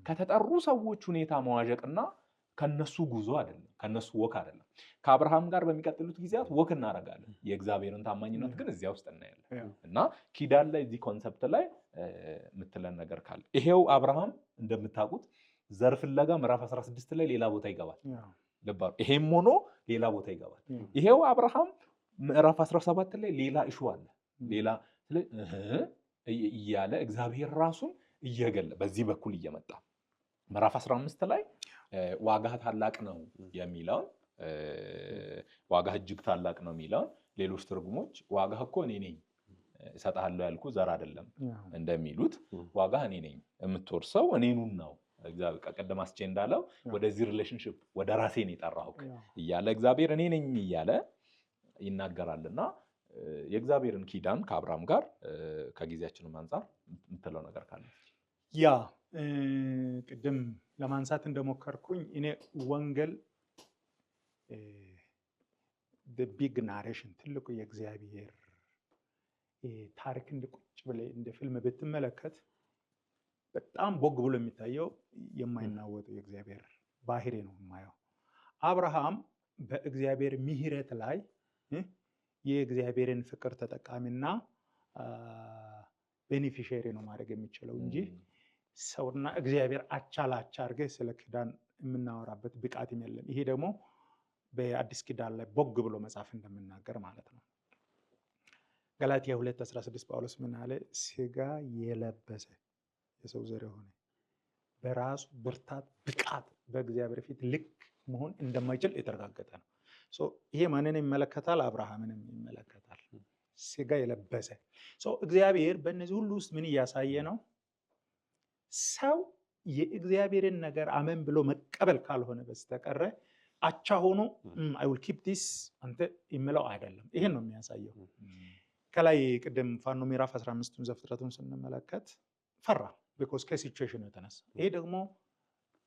ከተጠሩ ሰዎች ሁኔታ መዋዠቅና ከነሱ ጉዞ አይደለም፣ ከነሱ ወክ አይደለም። ከአብርሃም ጋር በሚቀጥሉት ጊዜያት ወክ እናደርጋለን። የእግዚአብሔርን ታማኝነት ግን እዚያ ውስጥ እናያለን። እና ኪዳን ላይ እዚህ ኮንሰፕት ላይ የምትለን ነገር ካለ ይሄው አብርሃም እንደምታውቁት ዘር ፍለጋ ምዕራፍ 16 ላይ ሌላ ቦታ ይገባል። ይሄም ሆኖ ሌላ ቦታ ይገባል። ይሄው አብርሃም ምዕራፍ 17 ላይ ሌላ እሹ አለ። ሌላ እያለ እግዚአብሔር ራሱን እየገለ በዚህ በኩል እየመጣ ምዕራፍ 15 ላይ ዋጋህ ታላቅ ነው የሚለውን ዋጋህ እጅግ ታላቅ ነው የሚለውን ሌሎች ትርጉሞች ዋጋህ እኮ እኔ ነኝ እሰጥሃለሁ ያልኩ ዘር አይደለም እንደሚሉት ዋጋህ እኔ ነኝ የምትወርሰው እኔኑን ነው። ቀደም አስቼ እንዳለው ወደዚህ ሪሌሽንሽፕ ወደ ራሴ ነው የጠራሁት እያለ እግዚአብሔር እኔ ነኝ እያለ ይናገራልና የእግዚአብሔርን ኪዳን ከአብርሃም ጋር ከጊዜያችንም አንጻር የምትለው ነገር ካለ ያ ቅድም ለማንሳት እንደሞከርኩኝ እኔ ወንጌል ቢግ ናሬሽን ትልቁ የእግዚአብሔር ታሪክ ቁጭ ብለህ እንደ ፊልም ብትመለከት በጣም ቦግ ብሎ የሚታየው የማይናወጡ የእግዚአብሔር ባህሪ ነው የማየው። አብርሃም በእግዚአብሔር ምሕረት ላይ የእግዚአብሔርን ፍቅር ተጠቃሚና ቤኔፊሻሪ ነው ማድረግ የሚችለው እንጂ ሰውና እግዚአብሔር አቻ ላቻ አድርገህ ስለ ኪዳን የምናወራበት ብቃትም የለም። ይሄ ደግሞ በአዲስ ኪዳን ላይ ቦግ ብሎ መጽሐፍ እንደምናገር ማለት ነው። ገላትያ 2:16 ጳውሎስ ምን አለ? ሥጋ የለበሰ የሰው ዘር የሆነ በራሱ ብርታት ብቃት በእግዚአብሔር ፊት ልክ መሆን እንደማይችል የተረጋገጠ ነው። ይሄ ማንን ይመለከታል? አብርሃምንም ይመለከታል። ሥጋ የለበሰ እግዚአብሔር በእነዚህ ሁሉ ውስጥ ምን እያሳየ ነው? ሰው የእግዚአብሔርን ነገር አመን ብሎ መቀበል ካልሆነ በስተቀረ አቻ ሆኖ አይ ዊል ኪፕ ዲስ አንተ የሚለው አይደለም። ይሄን ነው የሚያሳየው። ከላይ ቅድም ፋኖ ምዕራፍ 15ን ዘፍጥረቱን ስንመለከት ፈራ ቢኮዝ ከሲቹዌሽኑ የተነሳ። ይሄ ደግሞ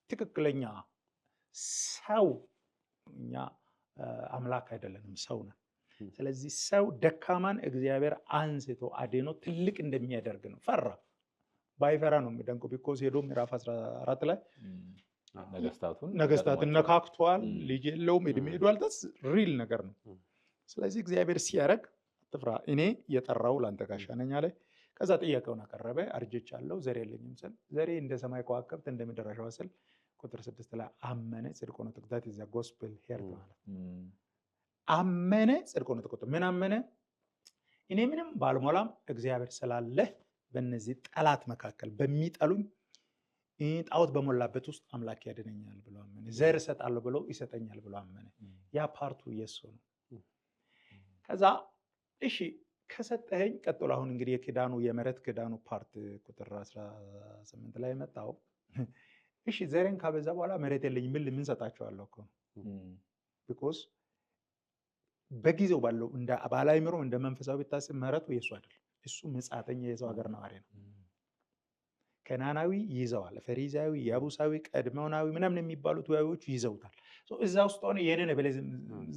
ትክክለኛ ሰው እኛ አምላክ አይደለንም፣ ሰው ነን። ስለዚህ ሰው ደካማን እግዚአብሔር አንስቶ አድኖ ትልቅ እንደሚያደርግ ነው። ፈራ ባይፈራ ነው የሚደንቀው። ቢኮዝ ሄዶ ምዕራፍ 14 ላይ ነገስታትን ነካክቷል፣ ልጅ የለውም፣ እድሜ ሄዷል። ተስ ሪል ነገር ነው። ስለዚህ እግዚአብሔር ሲያደርግ አትፍራ፣ እኔ የጠራው ላንተ ጋሻ ነኝ አለ። ከዛ ጥያቄውን አቀረበ። አርጅቻለሁ፣ ዘር የለኝም ስል ዘሬ እንደ ሰማይ ከዋክብት እንደ ምድር አሸዋ ስል ቁጥር 6 ላይ አመነ ጽድቅ ሆኖ ተቆጠረ። ዛት ኢዝ ዘ ጎስፔል ሄርድ ማለት አመነ ጽድቅ ሆኖ ተቆጠረ። ምን አመነ? እኔ ምንም ባልሞላም እግዚአብሔር ስላለ በእነዚህ ጠላት መካከል በሚጠሉኝ ጣዖት በሞላበት ውስጥ አምላክ ያድነኛል ብሎ አመነ። ዘር እሰጣለሁ ብሎ ይሰጠኛል ብሎ አመነ። ያ ፓርቱ የሱ ነው። ከዛ እሺ ከሰጠኸኝ ቀጥሎ አሁን እንግዲህ የኪዳኑ የምህረት ኪዳኑ ፓርት ቁጥር 18 ላይ መጣው። እሺ ዘሬን ካበዛ በኋላ ምህረት የለኝም ምን ሰጣቸዋለሁ እኮ ቢኮዝ በጊዜው ባለው እንደ ባላይምሮ እንደ መንፈሳዊ ቢታስብ ምህረቱ የሱ አይደል። እሱ ምጻተኛ የሰው ሀገር ነዋሪ ነው። ከናናዊ ይዘዋል፣ ፈሪዛዊ፣ ያቡሳዊ፣ ቀድሞናዊ ምናምን የሚባሉት ዋዮች ይዘውታል። እዛ ውስጥ ሆነ የኔን በለ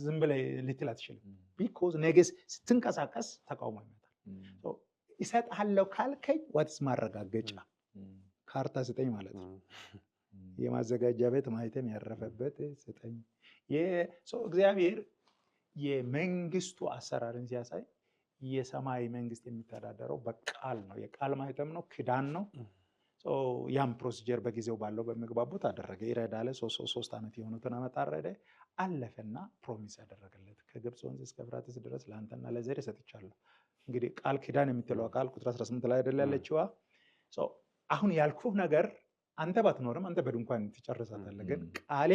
ዝም ብለህ ልትል አትችልም። ቢኮዝ ነገስ ስትንቀሳቀስ ተቃውሞ ይመጣል። ይሰጥሃለሁ ካልከኝ ዋትስ ማረጋገጫ ካርታ ስጠኝ ማለት ነው። የማዘጋጃ ቤት ማህተም ያረፈበት ስጠኝ። እግዚአብሔር የመንግስቱ አሰራርን ሲያሳይ የሰማይ መንግስት የሚተዳደረው በቃል ነው። የቃል ማህተም ነው፣ ክዳን ነው። ያም ፕሮሲጀር በጊዜው ባለው በመግባቡት አደረገ። ይረዳለ 3 ዓመት የሆኑትን ዓመት አረደ፣ አለፈና ፕሮሚስ ያደረገለት ከግብፅ ወንዝ እስከ ኤፍራጥስ ድረስ ለአንተና ለዘር ሰጥቻለሁ። እንግዲህ ቃል ኪዳን የምትለው ቃል ቁጥር 18 ላይ አይደል ያለችዋ። አሁን ያልኩህ ነገር አንተ ባትኖርም አንተ በድንኳን ትጨርሳታለህ፣ ግን ቃሌ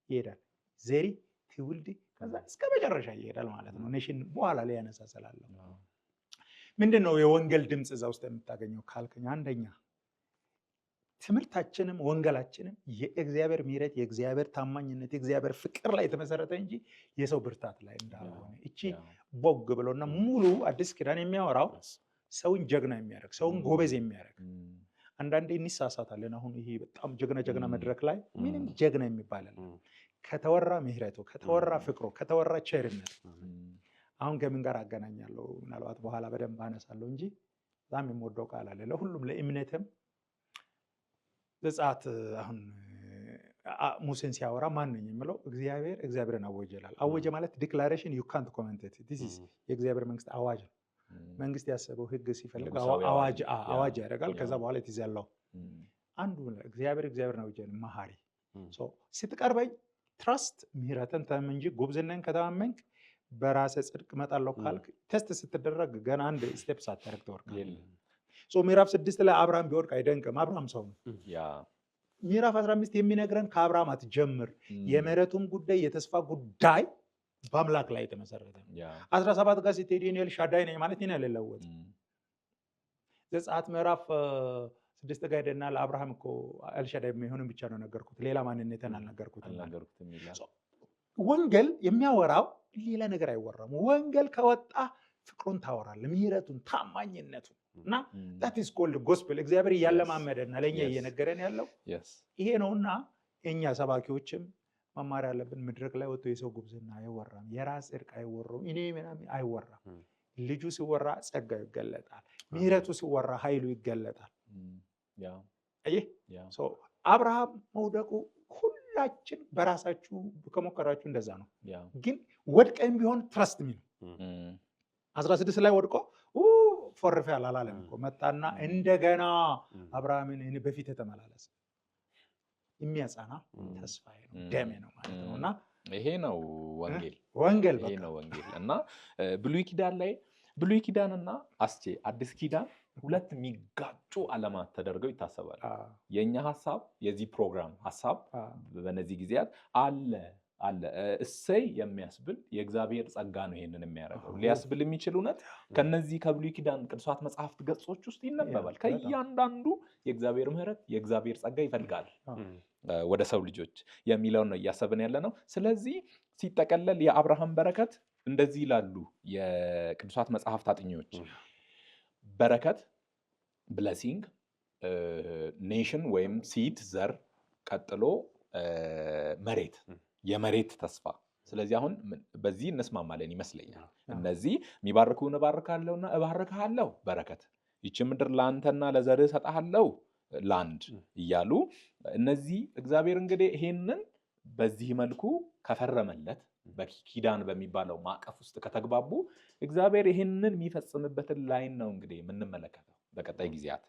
ይሄዳል፣ ዘሪ ትውልድ ከዛ እስከ መጨረሻ ይሄዳል ማለት ነው። ኔሽን በኋላ ላይ ያነሳሰላለሁ። ምንድነው የወንጌል ድምፅ እዛ ውስጥ የምታገኘው ካልከኝ፣ አንደኛ ትምህርታችንም ወንጌላችንም የእግዚአብሔር ምሕረት፣ የእግዚአብሔር ታማኝነት፣ የእግዚአብሔር ፍቅር ላይ የተመሰረተ እንጂ የሰው ብርታት ላይ እንዳልሆነ እቺ ቦግ ብሎና ሙሉ አዲስ ኪዳን የሚያወራው ሰውን ጀግና የሚያደርግ ሰውን ጎበዝ የሚያደርግ። አንዳንዴ እንሳሳታለን። አሁን ይሄ በጣም ጀግና መድረክ ላይ ምንም ጀግና የሚባል ከተወራ ምሕረቱ፣ ከተወራ ፍቅሩ፣ ከተወራ ቸርነት አሁን ከምን ጋር አገናኛለሁ? ምናልባት በኋላ በደንብ አነሳለሁ እንጂ በጣም የምወደው ቃል አለ ለሁሉም ለእምነትም ዘጸአት አሁን ሙሴን ሲያወራ ማን ነኝ የሚለው እግዚአብሔርን አወጀ ይላል። አወጀ ማለት ዲክላሬሽን ዩ ካንት ኮሜንት ኢት ዲስ ኢዝ የእግዚአብሔር መንግስት አዋጅ ነው። መንግስት ያሰበው ህግ ሲፈልግ አዋጅ ያደርጋል። ከዛ በኋላ ትይዛለሁ አንዱ እግዚአብሔርን አወጀ መሐሪ ስትቀርበኝ ትራስት ምሕረትን ተመን እንጂ ጉብዝናን ከተማመንክ በራሴ ጽድቅ እመጣለሁ ካልክ ቴስት ስትደረግ ገና አንድ ስቴፕ ሳታደርግ ትወርቃለህ። ምዕራፍ 6 ላይ አብርሃም ቢወድቅ አይደንቅም። አብርሃም ሰው ነው። ምዕራፍ 15 የሚነግረን ከአብርሃም አትጀምር፣ የምህረቱም ጉዳይ የተስፋ ጉዳይ በአምላክ ላይ የተመሰረተ ነው። 17 ጋር ስትሄድ እኔ ኤልሻዳይ ነኝ ማለት እኔ አልለወጥ። ዘጸአት ምዕራፍ 6 ጋር ሄደና ለአብርሃም እኮ ኤልሻዳይ የሚሆንን ብቻ ነው ነገርኩት፣ ሌላ ማንነትን አልነገርኩትም። ወንጌል የሚያወራው ሌላ ነገር አይወራም። ወንጌል ከወጣ ፍቅሩን ታወራለህ፣ ምሕረቱን፣ ታማኝነቱን እና that is called gospel። እግዚአብሔር እያለማመደና ለኛ እየነገረን ያለው ይሄ ነውና እኛ ሰባኪዎችም መማር ያለብን መድረክ ላይ ወጥቶ የሰው ጉብዝና አይወራም፣ የራስ ጽድቅ አይወራም፣ እኔ ምናምን አይወራም። ልጁ ሲወራ ጸጋው ይገለጣል፣ ምሕረቱ ሲወራ ኃይሉ ይገለጣል። አብርሃም መውደቁ ሁላችን በራሳችሁ ከሞከራችሁ እንደዛ ነው። ግን ወድቀን ቢሆን ትረስት ሚ ነው 16 ላይ ወድቆ ፎርፌ አላለም እኮ መጣና እንደገና አብርሃምን እኔ በፊት ተመላለስ የሚያጸና ተስፋዬ ነው ደሜ ነው ማለት ነውና ይሄ ነው ወንጌል ይሄ ነው ወንጌል። እና ብሉይ ኪዳንና አዲስ ኪዳን ሁለት የሚጋጩ ዓለማት ተደርገው ይታሰባል። የኛ ሐሳብ የዚህ ፕሮግራም ሐሳብ በነዚህ ጊዜያት አለ እሰይ የሚያስብል የእግዚአብሔር ጸጋ ነው ይሄንን የሚያደርገው ሊያስብል የሚችል እውነት ከነዚህ ከብሉይ ኪዳን ቅዱሳት መጽሐፍት ገጾች ውስጥ ይነበባል። ከእያንዳንዱ የእግዚአብሔር ምሕረት የእግዚአብሔር ጸጋ ይፈልጋል ወደ ሰው ልጆች የሚለውን ነው እያሰብን ያለ ነው። ስለዚህ ሲጠቀለል የአብርሃም በረከት እንደዚህ ይላሉ የቅዱሳት መጽሐፍት አጥኚዎች። በረከት ብለሲንግ፣ ኔሽን ወይም ሲድ ዘር፣ ቀጥሎ መሬት የመሬት ተስፋ ስለዚህ አሁን በዚህ እንስማማለን ይመስለኛል። አዎ። እነዚህ የሚባርኩህን እባርካለሁና እባርክሃለሁ በረከት፣ ይቺ ምድር ለአንተና ለዘርህ እሰጥሃለሁ ላንድ እያሉ እነዚህ እግዚአብሔር እንግዲህ ይሄንን በዚህ መልኩ ከፈረመለት በኪዳን በሚባለው ማዕቀፍ ውስጥ ከተግባቡ እግዚአብሔር ይሄንን የሚፈጽምበትን ላይን ነው እንግዲህ የምንመለከተው በቀጣይ ጊዜያት።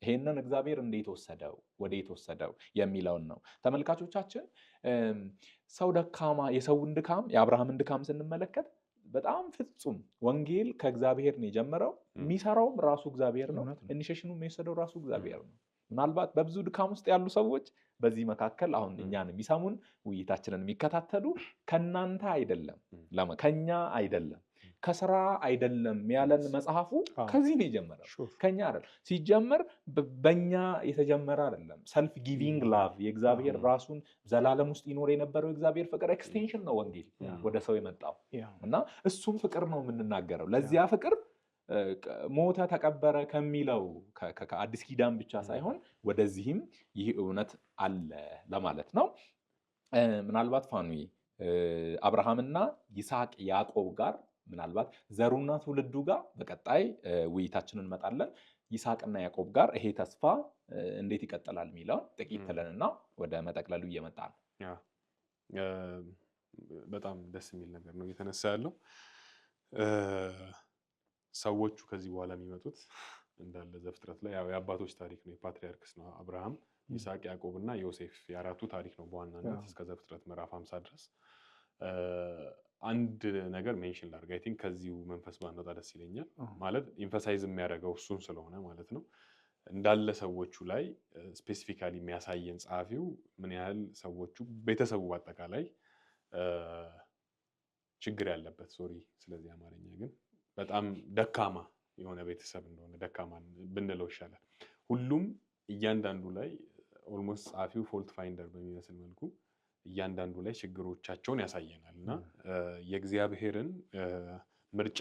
ይሄንን እግዚአብሔር እንዴት ወሰደው ወዴት ወሰደው የሚለውን ነው። ተመልካቾቻችን ሰው ደካማ የሰውን ድካም የአብርሃምን ድካም ስንመለከት በጣም ፍጹም ወንጌል ከእግዚአብሔር ነው የጀመረው። የሚሰራውም ራሱ እግዚአብሔር ነው። ኢኒሺዬሽኑን የወሰደው ራሱ እግዚአብሔር ነው። ምናልባት በብዙ ድካም ውስጥ ያሉ ሰዎች በዚህ መካከል አሁን እኛን የሚሰሙን ውይይታችንን የሚከታተሉ ከናንተ አይደለም፣ ከኛ አይደለም፣ ከስራ አይደለም ያለን መጽሐፉ ከዚህ ነው የጀመረው። ከኛ አይደለም ሲጀመር በእኛ የተጀመረ አይደለም። ሰልፍ ጊቪንግ ላቭ የእግዚአብሔር ራሱን ዘላለም ውስጥ ይኖር የነበረው እግዚአብሔር ፍቅር ኤክስቴንሽን ነው ወንጌል ወደ ሰው የመጣው እና እሱም ፍቅር ነው የምንናገረው። ለዚያ ፍቅር ሞተ ተቀበረ ከሚለው ከአዲስ ኪዳን ብቻ ሳይሆን ወደዚህም ይህ እውነት አለ ለማለት ነው። ምናልባት ፋኑይ አብርሃምና ይስሐቅ ያዕቆብ ጋር ምናልባት ዘሩና ትውልዱ ጋር በቀጣይ ውይይታችንን እንመጣለን። ይስሐቅና ያዕቆብ ጋር ይሄ ተስፋ እንዴት ይቀጥላል የሚለውን ጥቂት ትለንና ወደ መጠቅለሉ እየመጣ ነው። በጣም ደስ የሚል ነገር ነው እየተነሳ ያለው። ሰዎቹ ከዚህ በኋላ የሚመጡት እንዳለ ዘፍጥረት ላይ የአባቶች ታሪክ ነው፣ የፓትሪያርክስ ነው። አብርሃም፣ ይስሐቅ፣ ያዕቆብ እና ዮሴፍ የአራቱ ታሪክ ነው በዋናነት እስከ ዘፍጥረት ምዕራፍ 50 ድረስ። አንድ ነገር ሜንሽን ላድርግ፣ አይ ቲንክ ከዚሁ መንፈስ ባንወጣ ደስ ይለኛል። ማለት ኢንፈሳይዝ የሚያደርገው እሱን ስለሆነ ማለት ነው። እንዳለ ሰዎቹ ላይ ስፔሲፊካሊ የሚያሳየን ጸሐፊው ምን ያህል ሰዎቹ ቤተሰቡ በአጠቃላይ ችግር ያለበት ሶሪ ስለዚህ አማርኛ ግን በጣም ደካማ የሆነ ቤተሰብ እንደሆነ ደካማ ብንለው ይሻላል። ሁሉም እያንዳንዱ ላይ ኦልሞስት ጸሐፊው ፎልት ፋይንደር በሚመስል መልኩ እያንዳንዱ ላይ ችግሮቻቸውን ያሳየናል እና የእግዚአብሔርን ምርጫ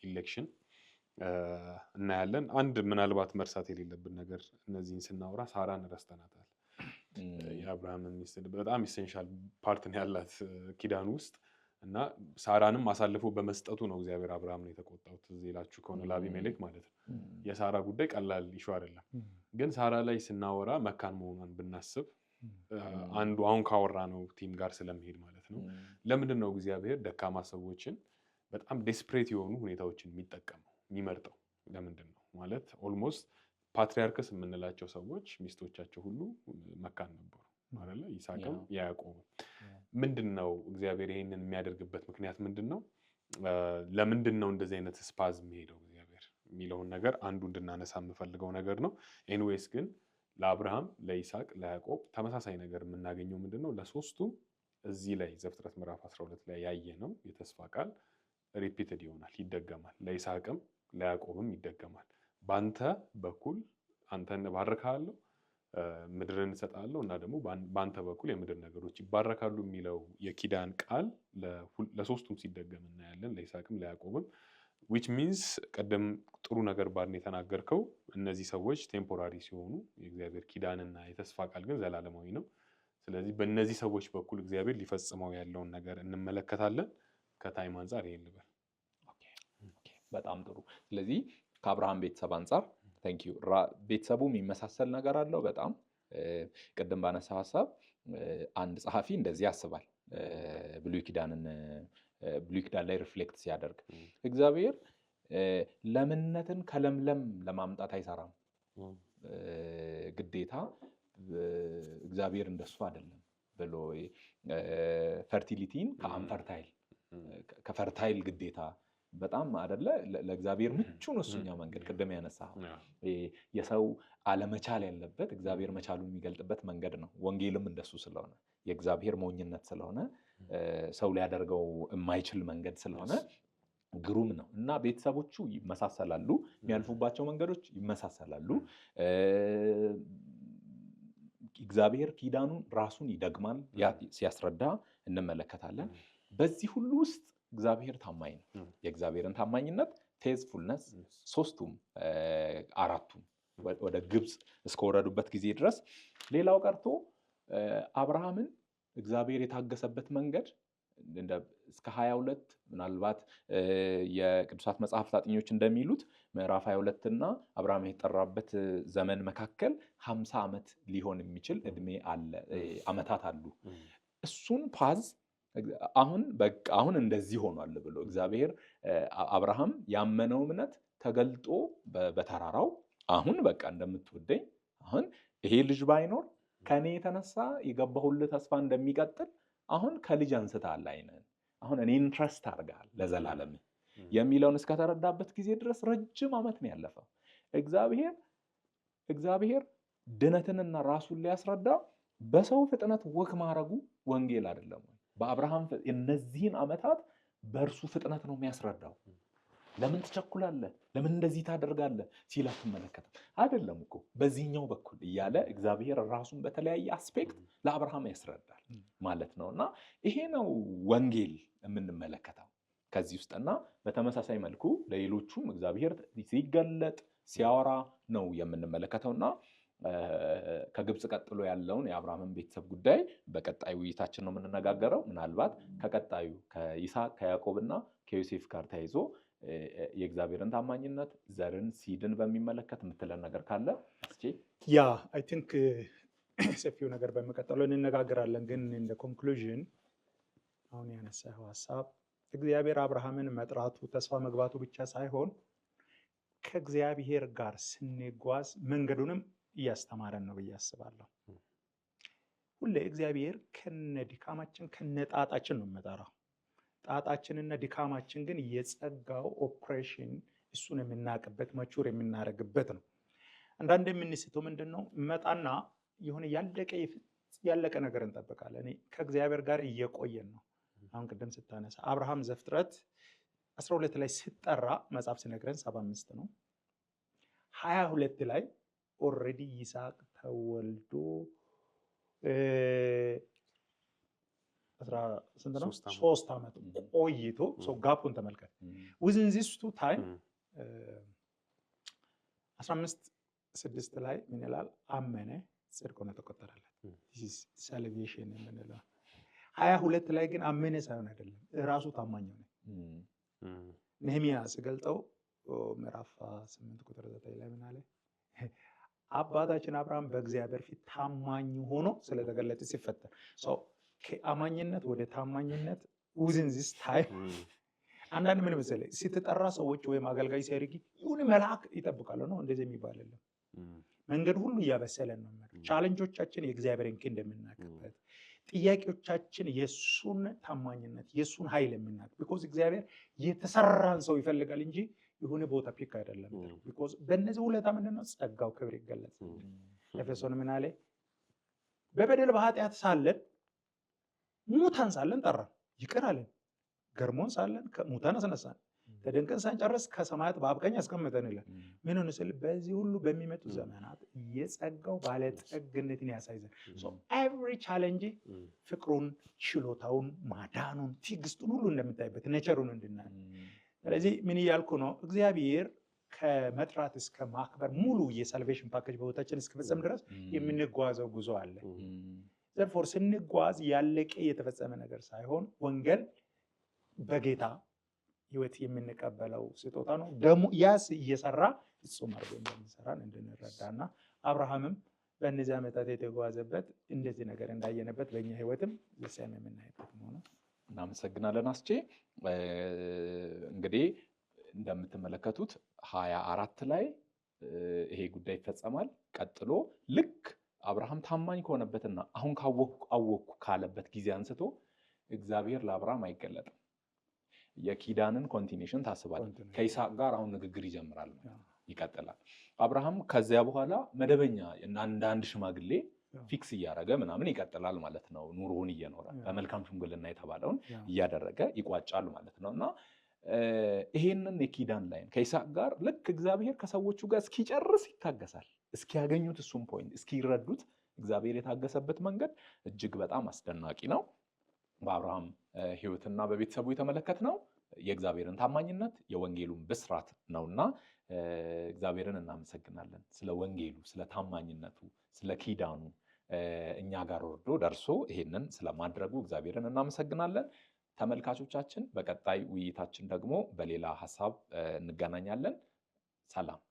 ኢሌክሽን እናያለን። አንድ ምናልባት መርሳት የሌለብን ነገር እነዚህን ስናወራ ሳራን ረስተናታል። የአብርሃም ሚስት በጣም ኢሴንሻል ፓርት ነው ያላት ኪዳን ውስጥ እና ሳራንም አሳልፎ በመስጠቱ ነው እግዚአብሔር አብርሃምን የተቆጣው። ትዝ ይላችሁ ከሆነ ለአቢሜሌክ ማለት ነው። የሳራ ጉዳይ ቀላል ኢሹ አይደለም። ግን ሳራ ላይ ስናወራ መካን መሆኗን ብናስብ አንዱ አሁን ካወራ ነው ቲም ጋር ስለሚሄድ ማለት ነው። ለምንድን ነው እግዚአብሔር ደካማ ሰዎችን በጣም ዴስፕሬት የሆኑ ሁኔታዎችን የሚጠቀመው የሚመርጠው? ለምንድን ነው ማለት ኦልሞስት ፓትሪያርክስ የምንላቸው ሰዎች ሚስቶቻቸው ሁሉ መካን ነበሩ አይደለ? ይስሐቅም ያዕቆብም። ምንድን ነው እግዚአብሔር ይሄንን የሚያደርግበት ምክንያት ምንድን ነው? ለምንድን ነው እንደዚህ አይነት ስፓዝ የሚሄደው እግዚአብሔር የሚለውን ነገር አንዱ እንድናነሳ የምፈልገው ነገር ነው። ኤኒዌይስ ግን ለአብርሃም፣ ለይስሐቅ፣ ለያዕቆብ ተመሳሳይ ነገር የምናገኘው ምንድን ነው? ለሶስቱም እዚህ ላይ ዘፍጥረት ምዕራፍ 12 ላይ ያየ ነው የተስፋ ቃል ሪፒትድ ይሆናል፣ ይደገማል። ለይስሐቅም ለያዕቆብም ይደገማል። በአንተ በኩል አንተን እባርክሃለሁ፣ ምድርን እሰጥሃለሁ እና ደግሞ በአንተ በኩል የምድር ነገሮች ይባረካሉ የሚለው የኪዳን ቃል ለሶስቱም ሲደገም እናያለን፣ ለይስሐቅም ለያዕቆብም። ዊች ሚንስ ቀደም ጥሩ ነገር ባድን የተናገርከው እነዚህ ሰዎች ቴምፖራሪ ሲሆኑ የእግዚአብሔር ኪዳንና የተስፋ ቃል ግን ዘላለማዊ ነው። ስለዚህ በእነዚህ ሰዎች በኩል እግዚአብሔር ሊፈጽመው ያለውን ነገር እንመለከታለን። ከታይም አንጻር ይሄን ልበል። በጣም ጥሩ። ስለዚህ ከአብርሃም ቤተሰብ አንጻር ታንኪዩ። ቤተሰቡ የሚመሳሰል ነገር አለው በጣም ቅድም ባነሳው ሀሳብ አንድ ጸሐፊ እንደዚህ ያስባል። ብሉይ ኪዳን ላይ ሪፍሌክት ሲያደርግ እግዚአብሔር ለምነትን ከለምለም ለማምጣት አይሰራም። ግዴታ እግዚአብሔር እንደሱ አይደለም ብሎ ፈርቲሊቲን ከአንፈርታይል ከፈርታይል ግዴታ በጣም አይደለ ለእግዚአብሔር ምቹ ነው እሱኛው መንገድ ቅድም ያነሳው የሰው አለመቻል ያለበት እግዚአብሔር መቻሉን የሚገልጥበት መንገድ ነው። ወንጌልም እንደሱ ስለሆነ የእግዚአብሔር ሞኝነት ስለሆነ ሰው ሊያደርገው የማይችል መንገድ ስለሆነ ግሩም ነው እና ቤተሰቦቹ ይመሳሰላሉ፣ የሚያልፉባቸው መንገዶች ይመሳሰላሉ። እግዚአብሔር ኪዳኑን ራሱን ይደግማል ሲያስረዳ እንመለከታለን። በዚህ ሁሉ ውስጥ እግዚአብሔር ታማኝ ነው። የእግዚአብሔርን ታማኝነት ፌዝፉልነስ ሶስቱም አራቱም ወደ ግብፅ እስከወረዱበት ጊዜ ድረስ ሌላው ቀርቶ አብርሃምን እግዚአብሔር የታገሰበት መንገድ እስከ 22 ምናልባት የቅዱሳት መጽሐፍት አጥኞች እንደሚሉት ምዕራፍ 22 እና አብርሃም የተጠራበት ዘመን መካከል 50 ዓመት ሊሆን የሚችል እድሜ አለ ዓመታት አሉ። እሱን ፓዝ አሁን እንደዚህ ሆኗል ብሎ እግዚአብሔር አብርሃም ያመነው እምነት ተገልጦ በተራራው አሁን በቃ እንደምትወደኝ አሁን ይሄ ልጅ ባይኖር ከኔ የተነሳ የገባሁልህ ተስፋ እንደሚቀጥል አሁን ከልጅ አንስተሃል አይነን አሁን እኔን ትረስት አድርገሃል ለዘላለም የሚለውን እስከተረዳበት ጊዜ ድረስ ረጅም ዓመት ነው ያለፈው። እግዚአብሔር ድነትንና ራሱን ሊያስረዳ በሰው ፍጥነት ወክ ማድረጉ ወንጌል አይደለም። በአብርሃም እነዚህን ዓመታት በእርሱ ፍጥነት ነው የሚያስረዳው። ለምን ትቸኩላለህ? ለምን እንደዚህ ታደርጋለህ ሲል አትመለከትም። አይደለም እኮ በዚህኛው በኩል እያለ እግዚአብሔር ራሱን በተለያየ አስፔክት ለአብርሃም ያስረዳል ማለት ነው። እና ይሄ ነው ወንጌል የምንመለከተው ከዚህ ውስጥና በተመሳሳይ መልኩ ለሌሎቹም እግዚአብሔር ሲገለጥ ሲያወራ ነው የምንመለከተውና ከግብፅ ቀጥሎ ያለውን የአብርሃምን ቤተሰብ ጉዳይ በቀጣይ ውይይታችን ነው የምንነጋገረው። ምናልባት ከቀጣዩ ከይስሐቅ ከያዕቆብና ከዮሴፍ ጋር ተያይዞ የእግዚአብሔርን ታማኝነት ዘርን ሲድን በሚመለከት የምትለን ነገር ካለ እስኪ። ያ አይ ቲንክ ሰፊው ነገር በመቀጠለው እንነጋገራለን። ግን እንደ ኮንክሉዥን አሁን ያነሳው ሐሳብ እግዚአብሔር አብርሃምን መጥራቱ ተስፋ መግባቱ ብቻ ሳይሆን ከእግዚአብሔር ጋር ስንጓዝ መንገዱንም እያስተማረን ነው ብዬ አስባለሁ። ሁሌ እግዚአብሔር ከነድካማችን ከነጣጣችን ነው የምጠራው። ጣጣችንና ድካማችን ግን የጸጋው ኦፕሬሽን እሱን የምናውቅበት ማቹር የምናደርግበት ነው። አንዳንድ የምንስተው ምንድን ነው መጣና የሆነ ያለቀ ነገር እንጠብቃለን። እኔ ከእግዚአብሔር ጋር እየቆየን ነው። አሁን ቅድም ስታነሳ አብርሃም ዘፍጥረት 12 ላይ ሲጠራ መጽሐፍ ሲነግረን 75 ነው። 22 ላይ ኦልሬዲ ይስሐቅ ተወልዶ ሶስት ዓመት ቆይቶ ጋፑን ተመልከት። within this time 15:6 ላይ ምን ይላል? አመነ ጽድቅ ሆኖ ተቆጠረለት። ሳልቬሽን የምንለው 22 ላይ ግን አመነ ሳይሆን አይደለም ራሱ ታማኝ ሆነ። ነህምያ ሲገልጠው ምዕራፍ 8 ቁጥር 9 ላይ ምን አለ? አባታችን አብርሃም በእግዚአብሔር ፊት ታማኝ ሆኖ ስለተገለጠ ሲፈጠር ከአማኝነት ወደ ታማኝነት within this time አንዳንድ ምን መሰለህ ስትጠራ ሰዎች ወይም አገልጋይ ሲያደርግ ይሁን መልአክ ይጠብቃሉ ነው እንደዚህ የሚባል አይደለም። መንገድ ሁሉ እያበሰለን ነው ማለት ቻሌንጆቻችን የእግዚአብሔርን ክንድ የምናውቅበት ጥያቄዎቻችን የሱን ታማኝነት የሱን ኃይል የምናውቅ because እግዚአብሔር የተሰራን ሰው ይፈልጋል እንጂ የሆነ ቦታ ፒክ አይደለም። because በእነዚህ ሁለታ ምንድነው ጸጋው ክብር ይገለጽ። ኤፌሶን ምን አለ? በበደል በኃጢአት ሳለን ሙታን ሳለን ጠራን ይቅር አለን። ገርሞን ሳለን ሙታን አስነሳን። ተደንቀን ሳንጨርስ ከሰማያት በአብ ቀኝ አስቀመጠን ይላል። ምን ሆነ ስል በዚህ ሁሉ በሚመጡ ዘመናት የጸጋው ባለጠግነትን ያሳይዘን። so every challenge ፍቅሩን፣ ችሎታውን፣ ማዳኑን፣ ትዕግስቱን ሁሉ እንደምታይበት ነቸሩን እንድናይ። ስለዚህ ምን እያልኩ ነው? እግዚአብሔር ከመጥራት እስከ ማክበር ሙሉ የሳልቬሽን ፓኬጅ በቦታችን እስከፈጸም ድረስ የምንጓዘው ጉዞ አለ። therefore ስንጓዝ ያለቀ የተፈጸመ ነገር ሳይሆን ወንጌል በጌታ ህይወት የምንቀበለው ስጦታ ነው። ደግሞ ያስ እየሰራ ፍጹም አድርጎ እንደሚሰራን እንድንረዳና አብርሃምም በእነዚህ ዓመታት የተጓዘበት እንደዚህ ነገር እንዳየነበት በእኛ ህይወትም ለሰም የምናይበት ነው። እናመሰግናለን አስቼ። እንግዲህ እንደምትመለከቱት 24 ላይ ይሄ ጉዳይ ይፈጸማል። ቀጥሎ ልክ አብርሃም ታማኝ ከሆነበትና አሁን አወቅኩ ካለበት ጊዜ አንስቶ እግዚአብሔር ለአብርሃም አይገለጥም። የኪዳንን ኮንቲኒዩሽን ታስባል። ከይስሐቅ ጋር አሁን ንግግር ይጀምራል፣ ይቀጥላል። አብርሃም ከዚያ በኋላ መደበኛ እንደ አንድ ሽማግሌ ፊክስ እያደረገ ምናምን ይቀጥላል ማለት ነው። ኑሮውን እየኖረ በመልካም ሽምግልና የተባለውን እያደረገ ይቋጫል ማለት ነው። እና ይሄንን የኪዳን ላይ ከይስሐቅ ጋር ልክ እግዚአብሔር ከሰዎቹ ጋር እስኪጨርስ ይታገሳል። እስኪያገኙት እሱም ፖይንት እስኪረዱት እግዚአብሔር የታገሰበት መንገድ እጅግ በጣም አስደናቂ ነው። በአብርሃም ህይወትና በቤተሰቡ የተመለከትነው የእግዚአብሔርን ታማኝነት የወንጌሉን ብስራት ነውና እግዚአብሔርን እናመሰግናለን ስለ ወንጌሉ፣ ስለ ታማኝነቱ፣ ስለ ኪዳኑ እኛ ጋር ወርዶ ደርሶ ይሄንን ስለማድረጉ እግዚአብሔርን እናመሰግናለን። ተመልካቾቻችን በቀጣይ ውይይታችን ደግሞ በሌላ ሀሳብ እንገናኛለን። ሰላም።